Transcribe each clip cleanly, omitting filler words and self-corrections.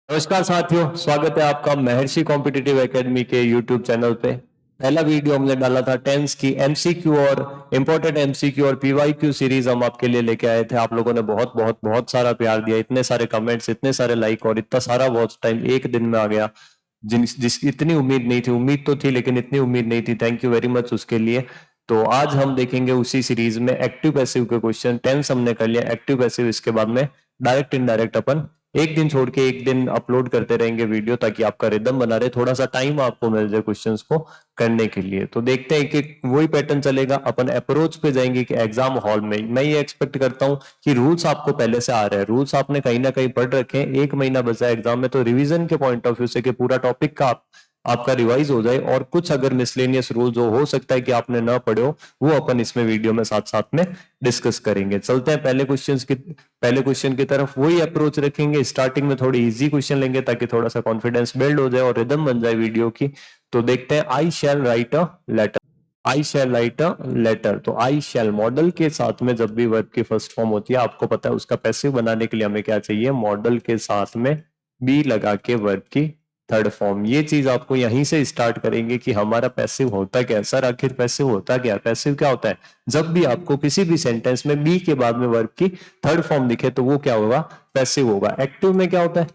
नमस्कार साथियों, स्वागत है आपका महर्षि कॉम्पिटिटिव एकेडमी के यूट्यूब चैनल पे। पहला वीडियो हमने डाला था टेंस की एमसीक्यू और इम्पोर्टेंट एमसीक्यू और पीवाईक्यू सीरीज हम आपके लिए लेके आए थे। आप लोगों ने बहुत बहुत बहुत सारा प्यार दिया, इतने सारे कमेंट्स, इतने सारे लाइक और इतना सारा वॉच टाइम एक दिन में आ गया जिसकी इतनी उम्मीद नहीं थी। उम्मीद तो थी लेकिन इतनी उम्मीद नहीं थी। थैंक यू वेरी मच उसके लिए। तो आज हम देखेंगे उसी सीरीज में एक्टिव पैसिव के क्वेश्चन। टेंस हमने कर लिया, एक्टिव पैसिव इसके बाद में डायरेक्ट इनडायरेक्ट अपन एक दिन छोड़ के एक दिन अपलोड करते रहेंगे वीडियो, ताकि आपका रिदम बना रहे, थोड़ा सा टाइम आपको मिल जाए क्वेश्चंस को करने के लिए। तो देखते हैं कि वही पैटर्न चलेगा। अपन अप्रोच पे जाएंगे कि एग्जाम हॉल में मैं ये एक्सपेक्ट करता हूं कि रूल्स आपको पहले से आ रहे हैं, रूल्स आपने कहीं ना कहीं पढ़ रखे हैं। एक महीना बचा है एग्जाम में, तो रिवीजन के पॉइंट ऑफ व्यू से कि पूरा टॉपिक का आपका रिवाइज हो जाए, और कुछ अगर मिसलेनियस रूल जो हो सकता है कि आपने ना पढ़े हो, वो अपन इसमें वीडियो में साथ साथ में डिस्कस करेंगे। चलते हैं पहले क्वेश्चन की तरफ। वही अप्रोच रखेंगे, स्टार्टिंग में थोड़ी इजी क्वेश्चन लेंगे ताकि थोड़ा सा कॉन्फिडेंस बिल्ड हो जाए और रिदम बन जाए वीडियो की। तो देखते हैं, I shall write a letter. I shall write a letter, तो आई शैल मॉडल के साथ में जब भी वर्ब की फर्स्ट फॉर्म होती है, आपको पता है उसका पैसिव बनाने के लिए हमें क्या चाहिए, मॉडल के साथ में बी लगा के वर्ब की थर्ड फॉर्म। ये चीज आपको यहीं से स्टार्ट करेंगे कि हमारा पैसिव होता क्या है। सर आखिर पैसिव होता क्या है? पैसिव क्या होता है? जब भी आपको किसी भी सेंटेंस में बी के बाद में वर्ब की थर्ड फॉर्म दिखे तो वो क्या होगा, पैसिव होगा। एक्टिव में क्या होता है?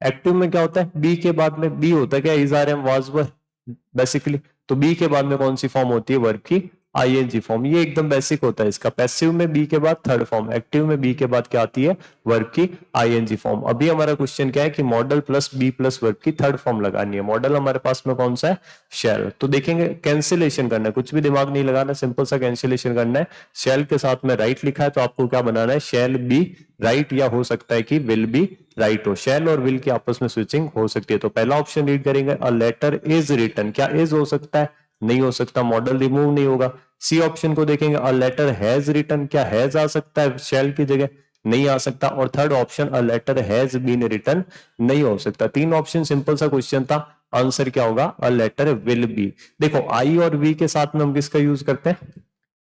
एक्टिव में क्या होता है? बी के बाद में बी होता है क्या, is are am was were basically. तो बी के बाद में कौन सी फॉर्म होती है, वर्ब की आईएनजी फॉर्म। ये एकदम बेसिक होता है इसका। पैसिव में बी के बाद थर्ड फॉर्म, एक्टिव में बी के बाद क्या आती है, वर्ब की आईएनजी फॉर्म। अभी हमारा क्वेश्चन क्या है कि modal plus be plus verb की थर्ड फॉर्म लगानी है। मॉडल हमारे पास में कौन सा है, शैल। तो देखेंगे कैंसिलेशन करना है, कुछ भी दिमाग नहीं लगाना, सिंपल सा कैंसिलेशन करना है। शैल के साथ में राइट लिखा है तो आपको क्या बनाना है, शैल बी राइट, या हो सकता है कि विल बी राइट हो। शैल और विल की आपस में स्विचिंग हो सकती है। तो पहला ऑप्शन रीड करेंगे, अ लेटर इज रिटन। क्या इज हो सकता है? नहीं हो सकता, मॉडल रिमूव नहीं होगा। सी ऑप्शन को देखेंगे, अ लेटर हैज रिटन। क्या हैज आ सकता है शैल की जगह? नहीं आ सकता। और third option, a letter has been written, नहीं हो सकता। तीन ऑप्शन, सिंपल सा क्वेश्चन था। आंसर क्या होगा, अ लेटर विल बी। देखो आई और वी के साथ में हम किसका यूज करते हैं,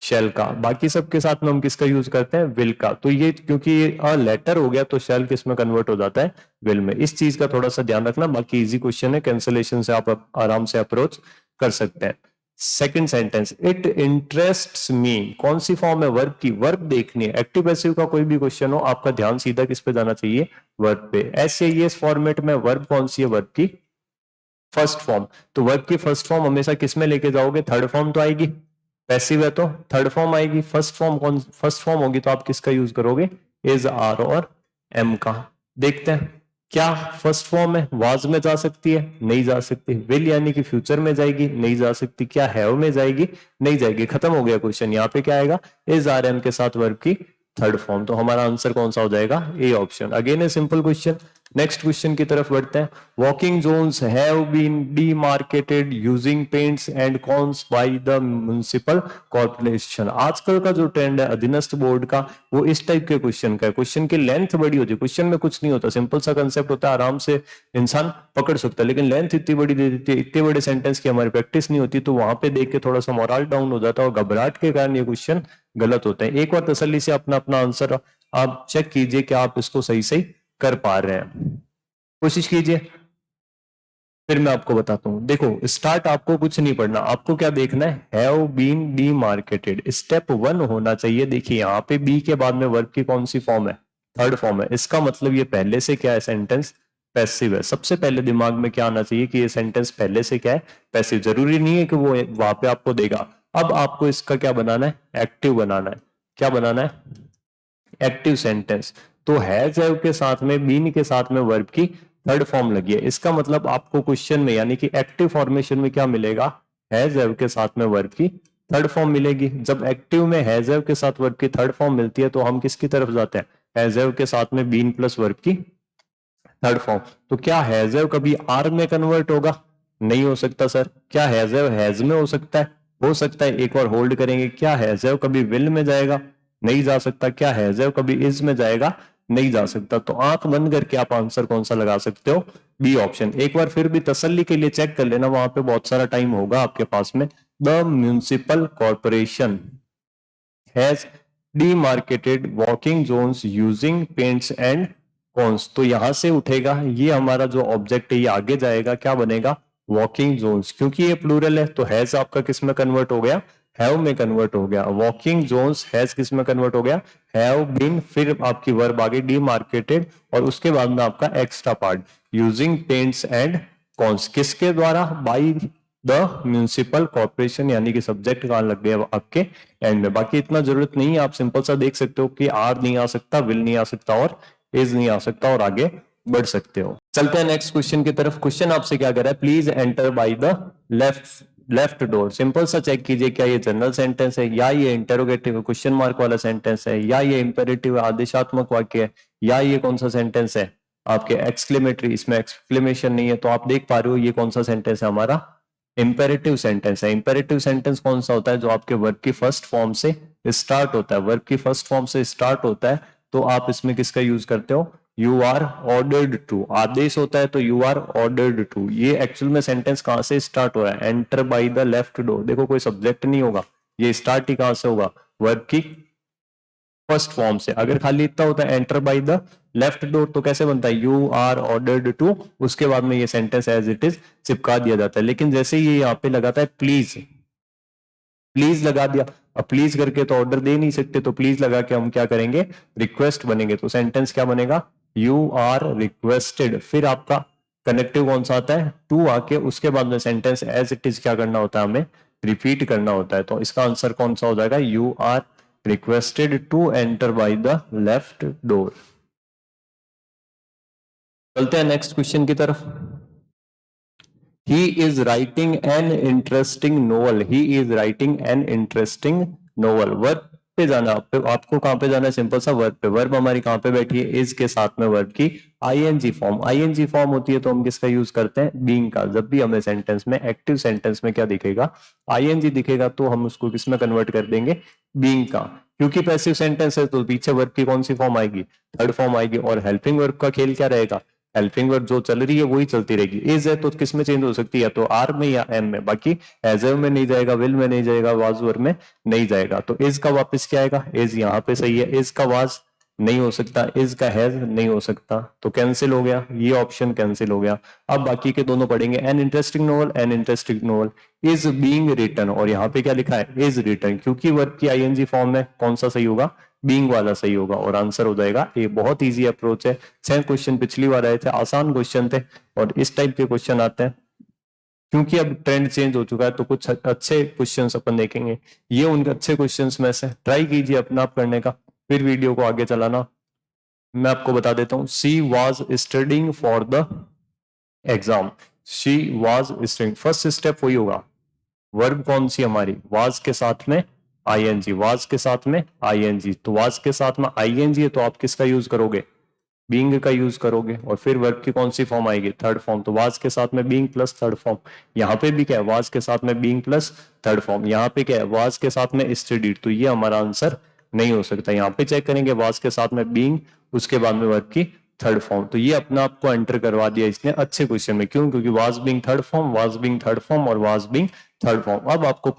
शेल का। बाकी सबके साथ में हम किसका यूज करते हैं, विल का। तो ये क्योंकि ये अ लेटर हो गया तो शेल किस में कन्वर्ट हो जाता है, विल में। इस चीज का थोड़ा सा ध्यान रखना। बाकी इजी क्वेश्चन है, कैंसिलेशन से आप आराम से अप्रोच कर सकते हैं। सेकंड सेंटेंस, इट इंटरेस्ट्स मी। कौन सी फॉर्म है, वर्ब की। वर्ब देखनी है, एक्टिव पैसिव का कोई भी क्वेश्चन हो, आपका ध्यान सीधा किस पे जाना चाहिए, वर्ब पे। एस फॉर्मेट में वर्ब कौन सी है, वर्ब की फर्स्ट फॉर्म। तो वर्ब की फर्स्ट फॉर्म हमेशा किस में लेके जाओगे, थर्ड फॉर्म तो आएगी। पैसिव है तो थर्ड फॉर्म आएगी। फर्स्ट फॉर्म होगी तो आप किसका यूज करोगे, इज, आर और एम का। देखते हैं, क्या फर्स्ट फॉर्म है, वाज में जा सकती है, नहीं जा सकती। विल यानी कि फ्यूचर में जाएगी, नहीं जा सकती। क्या हैव में जाएगी, नहीं जाएगी। खत्म हो गया क्वेश्चन। यहाँ पे क्या आएगा, इज, आर, एम के साथ वर्ब की थर्ड फॉर्म। तो हमारा आंसर कौन सा हो जाएगा, A option. Again a simple question. Next question की तरफ बढ़ते हैं। Walking zones have been demarcated using paints and cones by the municipal corporation. आजकल का जो ट्रेंड है अधीनस्थ बोर्ड का, वो इस टाइप के क्वेश्चन का है। क्वेश्चन की लेंथ बड़ी होती है, क्वेश्चन में कुछ नहीं होता, सिंपल सा कंसेप्ट होता है, आराम से इंसान पकड़ सकता है। लेकिन लेंथ इतनी बड़ी दे देती है, इतने बड़े सेंटेंस की हमारी प्रैक्टिस नहीं होती, तो वहां पे देख के थोड़ा सा मोरल डाउन हो जाता है और घबराहट के कारण ये क्वेश्चन गलत होते हैं। एक बार तसल्ली से अपना अपना आंसर आप चेक कीजिए कि आप इसको सही सही कर पा रहे हैं, कोशिश कीजिए, फिर मैं आपको बताता हूं। देखो स्टार्ट आपको कुछ नहीं पढ़ना, आपको क्या देखना है, have been demarcated. Step one होना चाहिए। देखिए यहाँ पे बी के बाद में वर्ब की कौन सी फॉर्म है, थर्ड फॉर्म है। इसका मतलब ये पहले से क्या है, सेंटेंस पैसिव है। सबसे पहले दिमाग में क्या आना चाहिए कि ये सेंटेंस पहले से क्या है, पैसिव। जरूरी नहीं है कि वो वहां पे आपको देगा। अब आपको इसका क्या बनाना है, एक्टिव बनाना है। क्या बनाना है, एक्टिव सेंटेंस। तो हैज हैव के साथ में, बीन के साथ में वर्ब की थर्ड फॉर्म लगी है। इसका मतलब आपको क्वेश्चन में यानी कि एक्टिव फॉर्मेशन में क्या मिलेगा, हैज हैव के साथ में वर्ब की थर्ड फॉर्म मिलेगी। जब एक्टिव में हैज हैव के साथ वर्ब की थर्ड फॉर्म मिलती है तो हम किसकी तरफ जाते हैं, हैज हैव के साथ में बीन प्लस वर्ब की थर्ड फॉर्म। तो क्या हैज हैव कभी आर में कन्वर्ट होगा, नहीं हो सकता सर। क्या हैज हैव हैज में हो सकता है, हो सकता है। एक और होल्ड करेंगे, क्या हैज हैव कभी विल में जाएगा, नहीं जा सकता। क्या हैज हैव कभी इज में जाएगा, नहीं जा सकता। तो आंख बंद करके आप आंसर कौन सा लगा सकते हो, बी ऑप्शन। एक बार फिर भी तसल्ली के लिए चेक कर लेना, वहां पे बहुत सारा टाइम होगा आपके पास में। The municipal corporation has demarcated walking zones using paints and cons, तो यहां से उठेगा ये हमारा जो ऑब्जेक्ट है, ये आगे जाएगा, क्या बनेगा, वॉकिंग जोन्स, क्योंकि ये प्लूरल है तो हैज आपका किस में कन्वर्ट हो गया, हैव में कन्वर्ट हो गया। वॉकिंग जोन्स हैज किस में कन्वर्ट हो गया, हैव बीन, फिर आपकी वर्ब आगे डीमार्केटेड, और उसके बाद में आपका extra part using paints and cons, किसके द्वारा, बाई द म्यूनिसिपल कॉर्पोरेशन, यानी कि सब्जेक्ट कहां लग गया आपके एंड में। बाकी इतना जरूरत नहीं है, आप सिंपल सा देख सकते हो कि आर नहीं आ सकता, विल नहीं आ सकता और इज नहीं आ सकता, और आगे बढ़ सकते हो। चलते हैं नेक्स्ट क्वेश्चन की तरफ। क्वेश्चन आपसे क्या कर रहा है, please enter by the left door. Simple सा चेक कीजिए क्या ये जनरल सेंटेंस है, या ये इंटेरोगेटिव क्वेश्चन मार्क वाला सेंटेंस है, या ये इंपेरेटिव आदेशात्मक वाक्य है, या ये कौन सा सेंटेंस है आपके एक्सक्लेमेटरी, इसमें एक्सक्लेमेशन नहीं है, तो आप देख पा रहे हो ये कौन सा सेंटेंस है, हमारा इंपेरेटिव सेंटेंस है। इंपेरेटिव सेंटेंस कौन सा होता है, जो आपके वर्ब की फर्स्ट फॉर्म से स्टार्ट होता है, वर्ब की फर्स्ट फॉर्म से स्टार्ट होता है, तो आप इसमें किसका यूज करते हो, यू आर ऑर्डर्ड टू, आदेश होता है तो यू आर ऑर्डर्ड टू। ये एक्चुअल में सेंटेंस कहां से स्टार्ट हो रहा है, enter by the left door. देखो कोई सब्जेक्ट नहीं होगा, ये स्टार्ट ही कहां से होगा, वर्ब की फर्स्ट फॉर्म से। अगर खाली इतना होता है enter by the left door, तो कैसे बनता है, यू आर ऑर्डर्ड टू, उसके बाद में ये सेंटेंस एज इट इज चिपका दिया जाता है। लेकिन जैसे ये यहाँ पे लगाता है प्लीज, प्लीज लगा दिया, अब प्लीज करके तो ऑर्डर दे नहीं सकते, तो प्लीज लगा के हम क्या करेंगे, रिक्वेस्ट बनेंगे, तो सेंटेंस क्या बनेगा, यू आर रिक्वेस्टेड। फिर आपका कनेक्टिव कौन सा आता है, टू आके उसके बाद में सेंटेंस एज इट इज क्या करना होता है, हमें रिपीट करना होता है। तो इसका आंसर कौन सा हो जाएगा, you are requested to enter by the left door. चलते हैं नेक्स्ट क्वेश्चन की तरफ। He is writing an interesting novel. He is writing an interesting novel. Verb पे जाना, आपको कहां पे जाना है, सिंपल सा वर्ब पे। वर्ब हमारी कहां पे बैठी है, इज के साथ में वर्ब की आईएनजी फॉर्म। आईएनजी फॉर्म होती है तो हम किसका यूज करते हैं, बीइंग का। जब भी हमें सेंटेंस में, एक्टिव सेंटेंस में क्या दिखेगा, आईएनजी दिखेगा, तो हम उसको किस में कन्वर्ट कर देंगे, बीइंग का। क्योंकि पैसिव सेंटेंस है तो पीछे वर्ब की कौन सी फॉर्म आएगी, थर्ड फॉर्म आएगी। और हेल्पिंग वर्ब का खेल क्या रहेगा, हेल्पिंग वर्ब जो चल रही है वही चलती रहेगी। इज है तो किस में चेंज हो सकती है, तो आर में या एम में। बाकी एज में नहीं जाएगा, विल में नहीं जाएगा, वाज वर्ब में नहीं जाएगा। तो इज का वापस क्या आएगा, इज यहाँ पे सही है, इज का वाज नहीं हो सकता, इज का हैज नहीं हो सकता, तो कैंसिल हो गया, ये ऑप्शन कैंसिल हो गया। अब बाकी के दोनों पढ़ेंगे। An interesting novel, an interesting novel is being written, और यहाँ पे क्या लिखा है, इज रिटन, क्योंकि वर्ब की आईएनजी फॉर्म में कौन सा सही होगा, बीइंग वाला सही होगा, और आंसर हो जाएगा ये। बहुत इजी अप्रोच है। 6 क्वेश्चन पिछली बार आए थे, आसान क्वेश्चन थे, और इस टाइप के क्वेश्चन आते हैं क्योंकि अब ट्रेंड चेंज हो चुका है, तो कुछ अच्छे क्वेश्चंस अपन देखेंगे। ये उनके अच्छे क्वेश्चंस में से ट्राई कीजिए अपना आप करने का, फिर वीडियो को आगे चलाना। मैं आपको बता देता हूँ, she was studying for the exam. She was studying, first step वही होगा। वर्ब कौन सी हमारी, वाज के साथ में आईएनजी, वाज के साथ में आईएनजी, तो वाज के साथ में आईएनजी है तो आप किसका यूज करोगे, बीइंग का यूज करोगे। और फिर वर्ब की कौन सी फॉर्म आएगी, थर्ड फॉर्म, तो वाज के साथ में बीइंग प्लस थर्ड फॉर्म। यहाँ पे भी क्या है, वाज के साथ में बीइंग प्लस थर्ड फॉर्म। यहाँ पे क्या है, वाज के साथ में स्टडीड, तो ये हमारा आंसर नहीं हो सकता। यहाँ पे चेक करेंगे, वाज के साथ में बीइंग, उसके बाद में वर्ब की थर्ड फॉर्म, तो ये अपना आपको एंटर करवा दिया इसने अच्छे क्वेश्चन में। क्यों, क्योंकि was being third form, was being third form, और वाज बीइंग थर्ड फॉर्म। अब आपको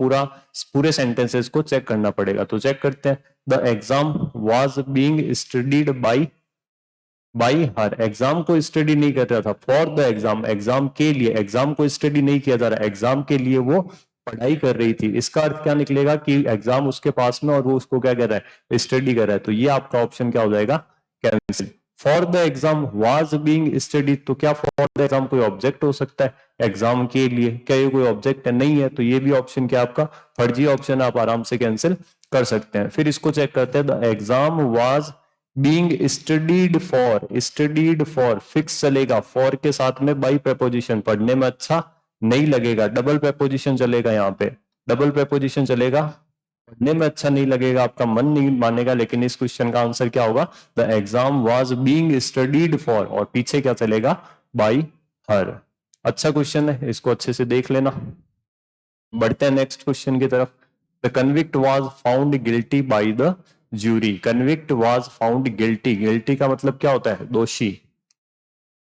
पूरे सेंटेंसेस को चेक करना पड़ेगा, तो चेक करते हैं। The exam was being studied by her, exam को स्टडी नहीं कर रहा था, फॉर द एग्जाम, एग्जाम के लिए, एग्जाम को स्टडी नहीं किया जा रहा, एग्जाम के लिए वो पढ़ाई कर रही थी। इसका अर्थ क्या निकलेगा कि एग्जाम उसके पास में और वो उसको क्या कर रहा है, स्टडी कर रहा है। तो ये आपका ऑप्शन क्या हो जाएगा, cancel. For the exam was being study, तो क्या फॉर द एग्जाम कोई ऑब्जेक्ट हो सकता है, एग्जाम के लिए क्या ये कोई ऑब्जेक्ट है, नहीं है, तो ये भी ऑप्शन क्या आपका फर्जी ऑप्शन, आप आराम से कैंसिल कर सकते हैं। फिर इसको चेक करते हैं, the exam was being studied for fix चलेगा, फॉर के साथ में बाई प्रपोजिशन, पढ़ने में अच्छा नहीं लगेगा, डबल प्रपोजिशन चलेगा, यहाँ पे डबल प्रपोजिशन चलेगा, पढ़ने में अच्छा नहीं लगेगा, आपका मन नहीं मानेगा। लेकिन इस क्वेश्चन का आंसर क्या होगा, the exam was being studied for, और पीछे क्या चलेगा, बाई हर। अच्छा क्वेश्चन है, इसको अच्छे से देख लेना। बढ़ते हैं नेक्स्ट क्वेश्चन की तरफ। The convict was found guilty by the jury. Convict was found guilty, guilty का मतलब क्या होता है, दोषी।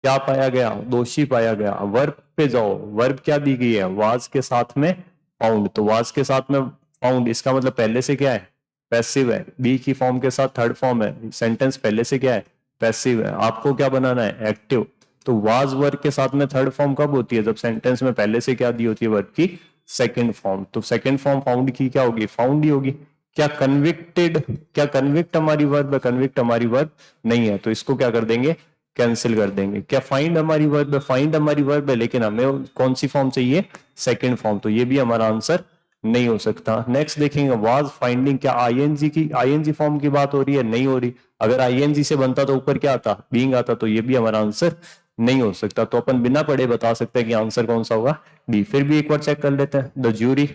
क्या पाया गया, दोषी पाया गया। वर्ब पे जाओ, वर्ब क्या दी गई है, वाज के साथ में फाउंड, तो वाज के साथ में फाउंड, इसका मतलब पहले से क्या है, पैसिव है। बी की फॉर्म के साथ थर्ड फॉर्म है, सेंटेंस पहले से क्या है, पैसिव है, आपको क्या बनाना है एक्टिव। तो वाज वर्ब के साथ में थर्ड फॉर्म कब होती है, जब सेंटेंस में पहले से क्या दी होती है वर्ब की सेकंड फॉर्म। तो सेकंड फॉर्म फाउंड की क्या होगी, फाउंड ही होगी। क्या कन्विक्टेड, क्या कन्विक्ट हमारी वर्ब है, कन्विक्ट हमारी वर्ब नहीं है, तो इसको क्या कर देंगे कैंसिल कर देंगे। क्या फाइंड हमारी वर्ब है, फाइंड हमारी वर्ब है, लेकिन हमें कौन सी फॉर्म चाहिए सेकंड फॉर्म, तो ये भी हमारा आंसर नहीं हो सकता। नेक्स्ट देखेंगे वाज फाइंडिंग, क्या आईएनजी की आईएनजी फॉर्म की बात हो रही है, नहीं हो रही। अगर आईएनजी से बनता तो ऊपर क्या आता बीइंग आता, तो ये भी हमारा आंसर नहीं हो सकता। तो अपन बिना पढ़े बता सकते हैं कि आंसर कौन सा होगा डी। फिर भी एक बार चेक कर लेते हैं। द ज्यूरी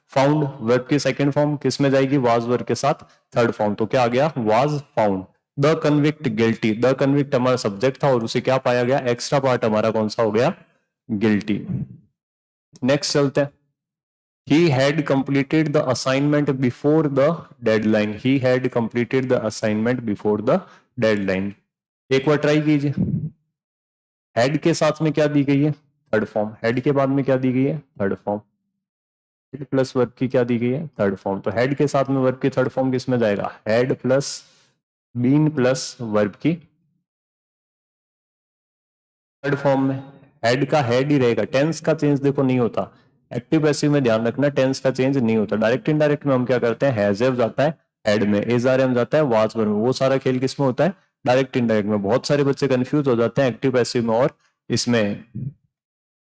फाउंड वर्ब की सेकंड फॉर्म किस में जाएगी, वाज वर्ब के साथ थर्ड फॉर्म, तो क्या आ गया was found. The convict guilty, the convict हमारा सब्जेक्ट था और उसे क्या पाया गया एक्स्ट्रा पार्ट हमारा कौन सा हो गया गिल्टी। नेक्स्ट चलते हैं। He had completed the assignment before the deadline. He had completed the assignment before the deadline. एक बार ट्राई कीजिए। हेड के साथ में क्या दी गई है थर्ड फॉर्म, हेड के बाद में क्या दी गई है third form, head plus verb की क्या दी गई है थर्ड फॉर्म। तो हेड के साथ में वर्ब की थर्ड फॉर्म किस में जाएगा, had plus been plus verb की थर्ड फॉर्म में। हेड का हेड ही रहेगा, टेंस का चेंज देखो नहीं होता। एक्टिव पैसिव में ध्यान रखना टेंस का चेंज नहीं होता। डायरेक्ट इनडायरेक्ट में हम क्या करते हैं, हैज़ जाता है हेड में, इज आर एम जाता है वाज वर्ब में। वो सारा खेल किस में होता है डायरेक्ट इनडायरेक्ट में। बहुत सारे बच्चे कंफ्यूज हो जाते हैं एक्टिव पैसिव में और इसमें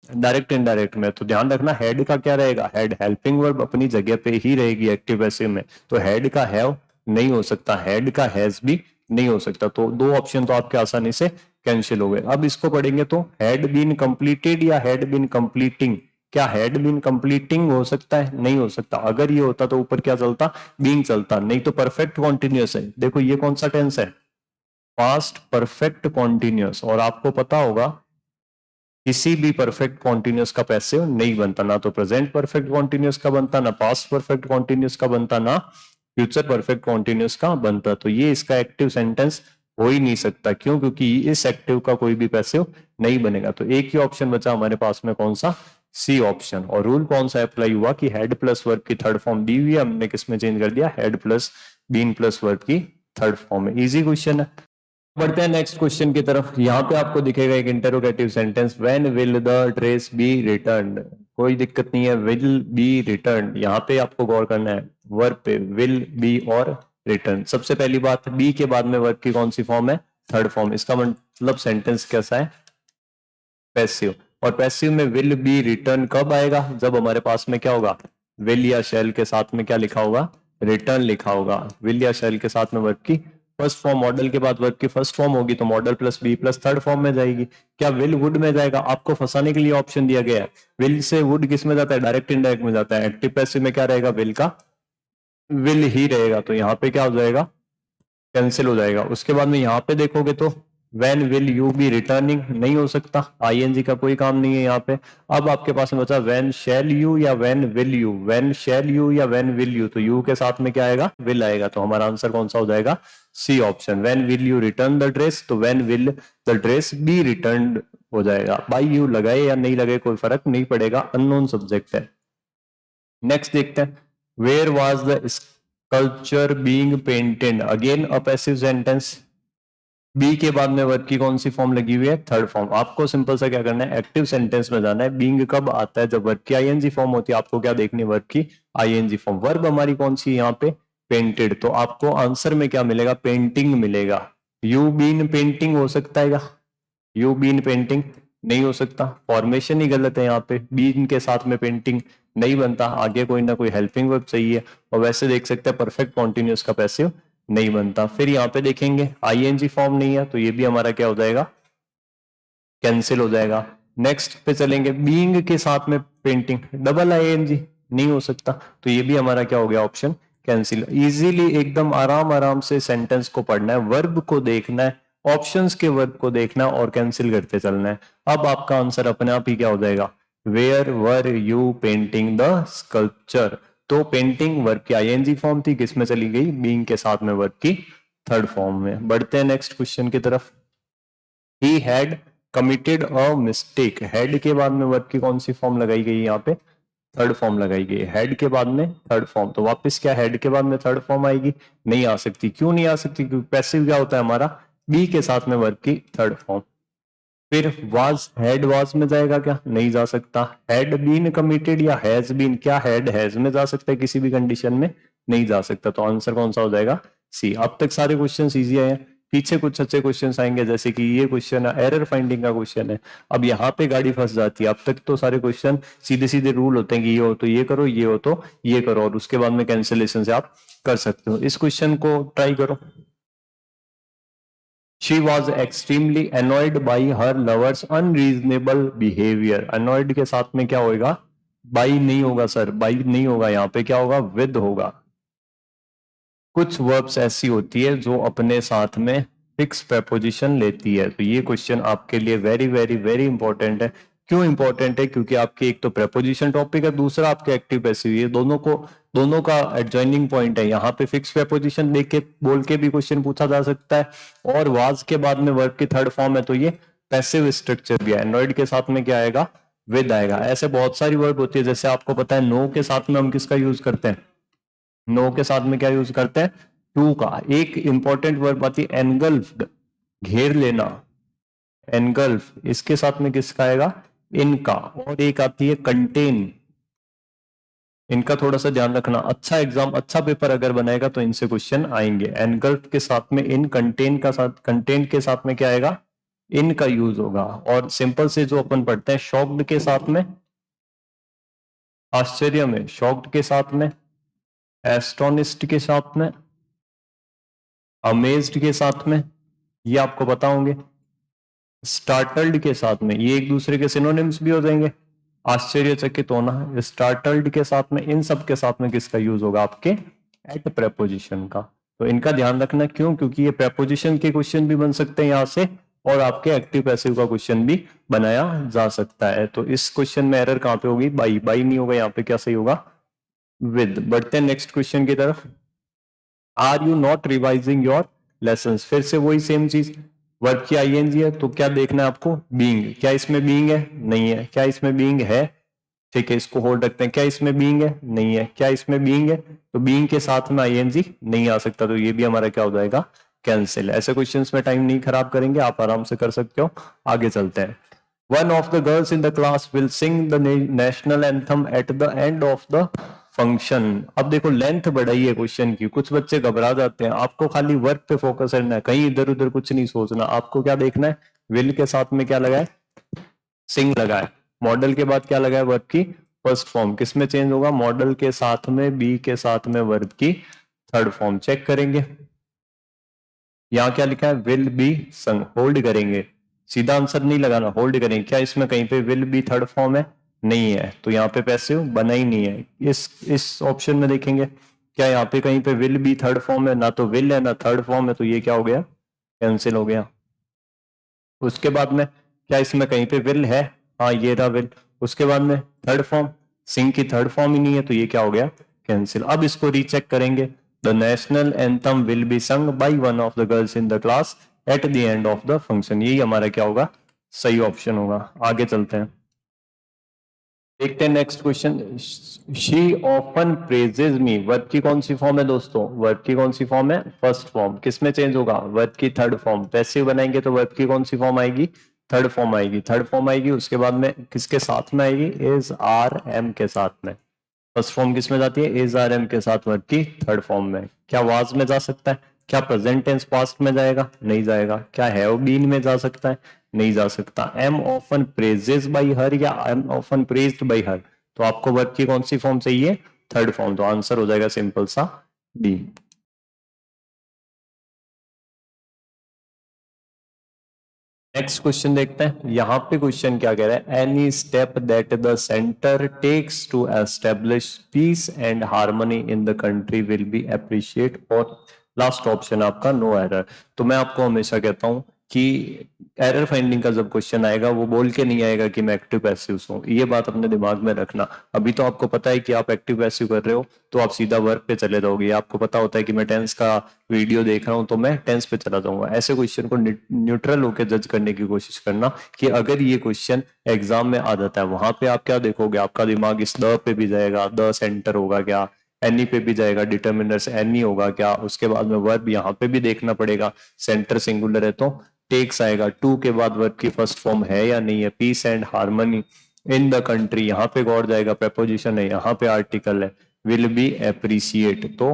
डायरेक्ट इनडायरेक्ट में। तो ध्यान रखना हेड का क्या रहेगा, हेड हेल्पिंग वर्ब अपनी जगह पे ही रहेगी एक्टिव पैसिव में। तो हेड का हैव नहीं हो सकता, हेड का हैज भी नहीं हो सकता। तो दो ऑप्शन तो आपके आसानी से कैंसिल हो गए। अब इसको पढ़ेंगे तो हैड बीन कंप्लीटेड या हैड बीन कंप्लीटिंग, क्या हैड बीन कंप्लीटिंग हो सकता है, नहीं हो सकता। अगर ये होता तो ऊपर क्या चलता बीइंग चलता, नहीं तो परफेक्ट कॉन्टिन्यूअस है। देखो ये कौन सा टेंस है पास्ट परफेक्ट कॉन्टिन्यूअस, और आपको पता होगा किसी भी परफेक्ट कॉन्टिन्यूअस का पैसिव नहीं बनता, ना तो प्रेजेंट परफेक्ट कॉन्टिन्यूअस का बनता, ना पास्ट परफेक्ट कॉन्टिन्यूअस का बनता, ना फ्यूचर परफेक्ट कॉन्टिन्यूअस का बनता। तो ये इसका एक्टिव सेंटेंस हो ही नहीं सकता। क्यों, क्योंकि इस एक्टिव का कोई भी पैसिव नहीं बनेगा। तो एक ही ऑप्शन बचा हमारे पास में कौन सा, सी ऑप्शन। और रूल कौन सा अप्लाई हुआ कि हेड प्लस वर्ब की थर्ड फॉर्म दी हुई है, हमने किस में चेंज कर दिया had plus been plus verb की थर्ड फॉर्म में। इजी क्वेश्चन है। बढ़ते हैं नेक्स्ट क्वेश्चन की तरफ। यहाँ पे आपको दिखेगा एक interrogative sentence, when will the dress be returned. कोई दिक्कत नहीं है, विल बी रिटर्न्ड यहाँ पे आपको गौर करना है वर्ब पे, विल बी और रिटर्न। सबसे पहली बात बी के बाद में वर्ब की कौन सी फॉर्म है थर्ड फॉर्म। इसका मतलब सेंटेंस कैसा है पैसिव। और पैसिव में विल बी रिटर्न कब आएगा, जब हमारे पास में क्या होगा विल या शैल के साथ में क्या लिखा होगा रिटर्न लिखा होगा। विल या शैल के साथ में वर्ब की फर्स्ट फॉर्म, मॉडल के बाद वर्ब की फर्स्ट फॉर्म होगी तो modal plus be plus third form में जाएगी। क्या विल वुड में जाएगा, आपको फंसाने के लिए ऑप्शन दिया गया है। विल से वुड किस में जाता है डायरेक्ट इनडायरेक्ट में जाता है। एक्टिव पैसिव में क्या रहेगा विल का विल ही रहेगा, तो यहाँ पे क्या हो जाएगा कैंसिल हो जाएगा। उसके बाद में यहाँ पे देखोगे तो when will you B returning नहीं हो सकता, आईएनजी का कोई काम नहीं है यहाँ पे। अब आपके पास में बचा व्हेन शैल यू या when will you, when shall you या व्हेन विल यू, तो यू के साथ में क्या आएगा विल आएगा। तो हमारा आंसर कौन सा हो जाएगा C option. When will you return the dress, तो when will the dress be return हो जाएगा। बाय यू लगाए या नहीं लगाए कोई फर्क नहीं पड़ेगा, अननोन सब्जेक्ट है। नेक्स्ट देखते हैं, where was the sculpture being painted, again a passive sentence. Be के बाद में वर्ब की कौन सी फॉर्म लगी हुई है थर्ड फॉर्म। आपको सिंपल सा क्या करना है एक्टिव सेंटेंस में जाना है। बीइंग कब आता है, जब वर्ब की आईएनजी फॉर्म होती है। आपको क्या देखनी है वर्ब की आईएनजी फॉर्म। वर्ब हमारी कौन सी यहाँ पे पेंटेड, तो आपको आंसर में क्या मिलेगा पेंटिंग मिलेगा। यू बीन पेंटिंग हो सकता है क्या, यू बीन पेंटिंग नहीं हो सकता, फॉर्मेशन ही गलत है यहाँ पे। बीन के साथ में पेंटिंग नहीं बनता, आगे कोई ना कोई हेल्पिंग वर्ब चाहिए। और वैसे देख सकते हैं परफेक्ट कॉन्टिन्यूअस का पैसिव नहीं बनता। फिर यहाँ पे देखेंगे आईएनजी फॉर्म नहीं है, तो ये भी हमारा क्या हो जाएगा कैंसिल हो जाएगा। नेक्स्ट पे चलेंगे, बीइंग के साथ में पेंटिंग डबल आईएनजी नहीं हो सकता, तो ये भी हमारा क्या हो गया ऑप्शन कैंसिल। इजीली एकदम आराम आराम से सेंटेंस को पढ़ना है, वर्ब को देखना है, ऑप्शंस के वर्ब को देखना और कैंसिल करते चलना है। अब आपका आंसर अपने आप ही क्या हो जाएगा, where were you painting the sculpture. तो पेंटिंग वर्ब की आईएनजी फॉर्म थी, किसमें चली गई बीइंग के साथ में वर्ब की थर्ड फॉर्म में। बढ़ते हैं नेक्स्ट क्वेश्चन की तरफ। He had committed a mistake, head के बाद में वर्ब की कौन सी फॉर्म लगाई गई यहाँ पे थर्ड फॉर्म लगाई गई। हेड के बाद में थर्ड फॉर्म, तो वापस क्या हेड के बाद में थर्ड फॉर्म आएगी, नहीं आ सकती। क्यों नहीं आ सकती, क्योंकि पैसिव क्या होता है हमारा बी के साथ में वर्ब की थर्ड फॉर्म। फिर वाज, हेड वाज में जाएगा क्या? नहीं जा सकता। हैड बीन कमिटेड या हैज बीन, क्या हैड हैज में जा सकता है किसी भी कंडीशन में? नहीं जा सकता। तो आंसर कौन सा हो जाएगा? सी। अब तक सारे क्वेश्चन इजी हैं, पीछे कुछ अच्छे क्वेश्चन आएंगे, जैसे कि ये क्वेश्चन एरर फाइंडिंग का क्वेश्चन है। अब यहाँ पे गाड़ी फंस जाती है। अब तक तो सारे क्वेश्चन सीधे सीधे रूल होते हैं कि ये हो तो ये करो, ये हो तो ये करो, और उसके बाद में कैंसिलेशन से आप कर सकते हो। इस क्वेश्चन को ट्राई करो। She was extremely annoyed by her lover's unreasonable behavior. Annoyed के साथ में क्या होगा? by नहीं होगा सर, by नहीं होगा, यहाँ पे क्या होगा? with होगा। कुछ वर्ब्स ऐसी होती है जो अपने साथ में फिक्स प्रेपोजिशन लेती है। तो ये क्वेश्चन आपके लिए वेरी वेरी वेरी इंपॉर्टेंट है। क्यों इंपॉर्टेंट है? क्योंकि आपके एक तो प्रेपोजिशन टॉपिक है, दूसरा आपके एक्टिव पैसिव, ये दोनों का एडजॉइनिंग पॉइंट है। यहाँ पे फिक्स प्रेपोजिशन देख के बोल के भी क्वेश्चन पूछा जा सकता है, और वाज के बाद में वर्ब की थर्ड फॉर्म है, तो ये पैसिव स्ट्रक्चर भी है। एंड्रॉइड के साथ में क्या आएगा? विद आएगा। ऐसे बहुत सारी वर्ब होती है, जैसे आपको पता है नो के साथ में हम किसका यूज करते हैं? नो के साथ में क्या यूज करते हैं? टू का। एक इंपॉर्टेंट वर्ब आती है एनगल्फ्ड, घेर लेना, एनगल्फ, इसके साथ में किसका आएगा? इनका। और एक आती है कंटेन, इनका थोड़ा सा ध्यान रखना। अच्छा एग्जाम, अच्छा पेपर अगर बनाएगा तो इनसे क्वेश्चन आएंगे। एनगल्फ के साथ में इन, कंटेन का साथ, कंटेंट के साथ में क्या आएगा? इनका यूज होगा। और सिंपल से जो अपन पढ़ते हैं, शॉक्ड के साथ में आश्चर्य में, शॉक्ड के साथ में एस्टोनिस्ड के साथ में अमेज्ड के साथ में, ये आपको पता होंगे। स्टार्टल्ड के साथ में, ये एक दूसरे के सिनोनिम्स भी हो जाएंगे। आश्चर्यचकित होना, स्टार्टल्ड के साथ में, इन सब के साथ में किसका यूज होगा? आपके एट प्रेपोजिशन का। तो इनका ध्यान रखना। क्यों? क्योंकि ये प्रेपोजिशन के क्वेश्चन भी बन सकते हैं यहाँ से, और आपके एक्टिव पैसिव का क्वेश्चन भी बनाया जा सकता है। तो इस क्वेश्चन में एरर कहाँ पे होगी? बाई। बाई नहीं होगा, यहाँ पे क्या सही होगा? विद। बढ़ते हैं नेक्स्ट क्वेश्चन की तरफ। Are you not revising your lesson? फिर से वही सेम चीज, वर्ब की आईएनजी है तो क्या देखना है आपको? बीइंग। क्या इसमें बीइंग है? नहीं है। क्या इसमें बीइंग है? ठीक है, इसको होल्ड रखते हैं। क्या इसमें बीइंग है? नहीं है। क्या इसमें बीइंग है? तो बीइंग के साथ में आईएनजी नहीं आ सकता, तो ये भी हमारा क्या हो जाएगा? कैंसिल। ऐसे क्वेश्चंस में टाइम नहीं खराब करेंगे, आप आराम से कर सकते हो। आगे चलते हैं। One of the girls in the class will sing the national anthem at the end of the function. अब देखो लेंथ बढ़ाई है क्वेश्चन की, कुछ बच्चे घबरा जाते हैं। आपको खाली वर्क पे फोकस करना है, कहीं इधर उधर कुछ नहीं सोचना। आपको क्या देखना है? विल के साथ में क्या लगा है? सिंग लगा है। मॉडल के बाद क्या लगा है? वर्ब की फर्स्ट फॉर्म। किस में चेंज होगा? मॉडल के साथ में, बी के साथ में वर्ब की थर्ड फॉर्म। चेक करेंगे, यहाँ क्या लिखा है? विल बी संग। होल्ड करेंगे, सीधा आंसर नहीं लगाना, होल्ड करेंगे। क्या इसमें कहीं पे विल बी थर्ड फॉर्म है? नहीं है, तो यहाँ पे पैसिव बना ही नहीं है। इस ऑप्शन में देखेंगे, क्या यहाँ पे कहीं पे विल बी थर्ड फॉर्म है? ना तो विल है ना थर्ड फॉर्म है, तो ये क्या हो गया? कैंसिल हो गया। उसके बाद में क्या इसमें कहीं पे विल है? हाँ, ये रहा विल। उसके बाद में थर्ड फॉर्म, सिंग की थर्ड फॉर्म ही नहीं है, तो ये क्या हो गया? कैंसिल। अब इसको रीचेक करेंगे। The national anthem will be संग by one of the girls in the class at the end of the function. यही हमारा क्या होगा? सही ऑप्शन होगा। आगे चलते हैं, देखते हैं next question. She often praises me, verb की कौन सी फॉर्म है दोस्तों? वर्ब की कौन सी फॉर्म है? First form. किस में चेंज होगा? वर्ब की थर्ड फॉर्म। पैसिव बनाएंगे तो वर्ब की कौन सी फॉर्म आएगी? थर्ड फॉर्म आएगी। थर्ड फॉर्म आएगी, उसके बाद में किसके साथ में आएगी? इज आर एम के साथ में। फर्स्ट फॉर्म किस में जाती है? इज आर एम के साथ वर्ब की थर्ड फॉर्म में। क्या वाज में जा सकता है? क्या प्रेजेंट टेंस पास्ट में जाएगा? नहीं जाएगा। क्या हैव बीन में जा सकता है? नहीं जा सकता। Am often praises by her या am often praised by her, तो आपको वर्ब की कौन सी फॉर्म चाहिए? Third form. तो आंसर हो जाएगा सिंपल सा डी। नेक्स्ट क्वेश्चन देखते हैं। यहाँ पे क्वेश्चन क्या कह रहा है? Any step that the centre takes to establish peace and harmony in the country will be appreciate. और लास्ट ऑप्शन आपका नो एरर। तो मैं आपको हमेशा कहता हूं कि एरर फाइंडिंग का जब क्वेश्चन आएगा, वो बोल के नहीं आएगा कि मैं एक्टिव पैसिव हूं। ये बात अपने दिमाग में रखना। अभी तो आपको पता है कि आप एक्टिव पैसिव कर रहे हो, तो आप सीधा वर्ब पे चले जाओगे। आपको पता होता है कि मैं टेंस का वीडियो देख रहा हूं, तो मैं टेंस पे चला जाऊंगा। ऐसे क्वेश्चन को न्यूट्रल होकर जज करने की कोशिश करना कि अगर ये क्वेश्चन एग्जाम में आ जाता है, वहां पे आप क्या देखोगे? आपका दिमाग इस द पे भी जाएगा, द सेंटर होगा क्या, एनी पे भी जाएगा, डिटर्मिनर से एनी होगा क्या, उसके बाद में वर्ब यहाँ पे भी देखना पड़ेगा, सेंटर सिंगुलर है तो टेक्स आएगा, टू के बाद वर्ब की फर्स्ट फॉर्म है या नहीं है, peace and harmony in the country, यहाँ पे गौर जाएगा, प्रेपोजिशन है, यहाँ पे आर्टिकल है, विल बी एप्रिसिएट। तो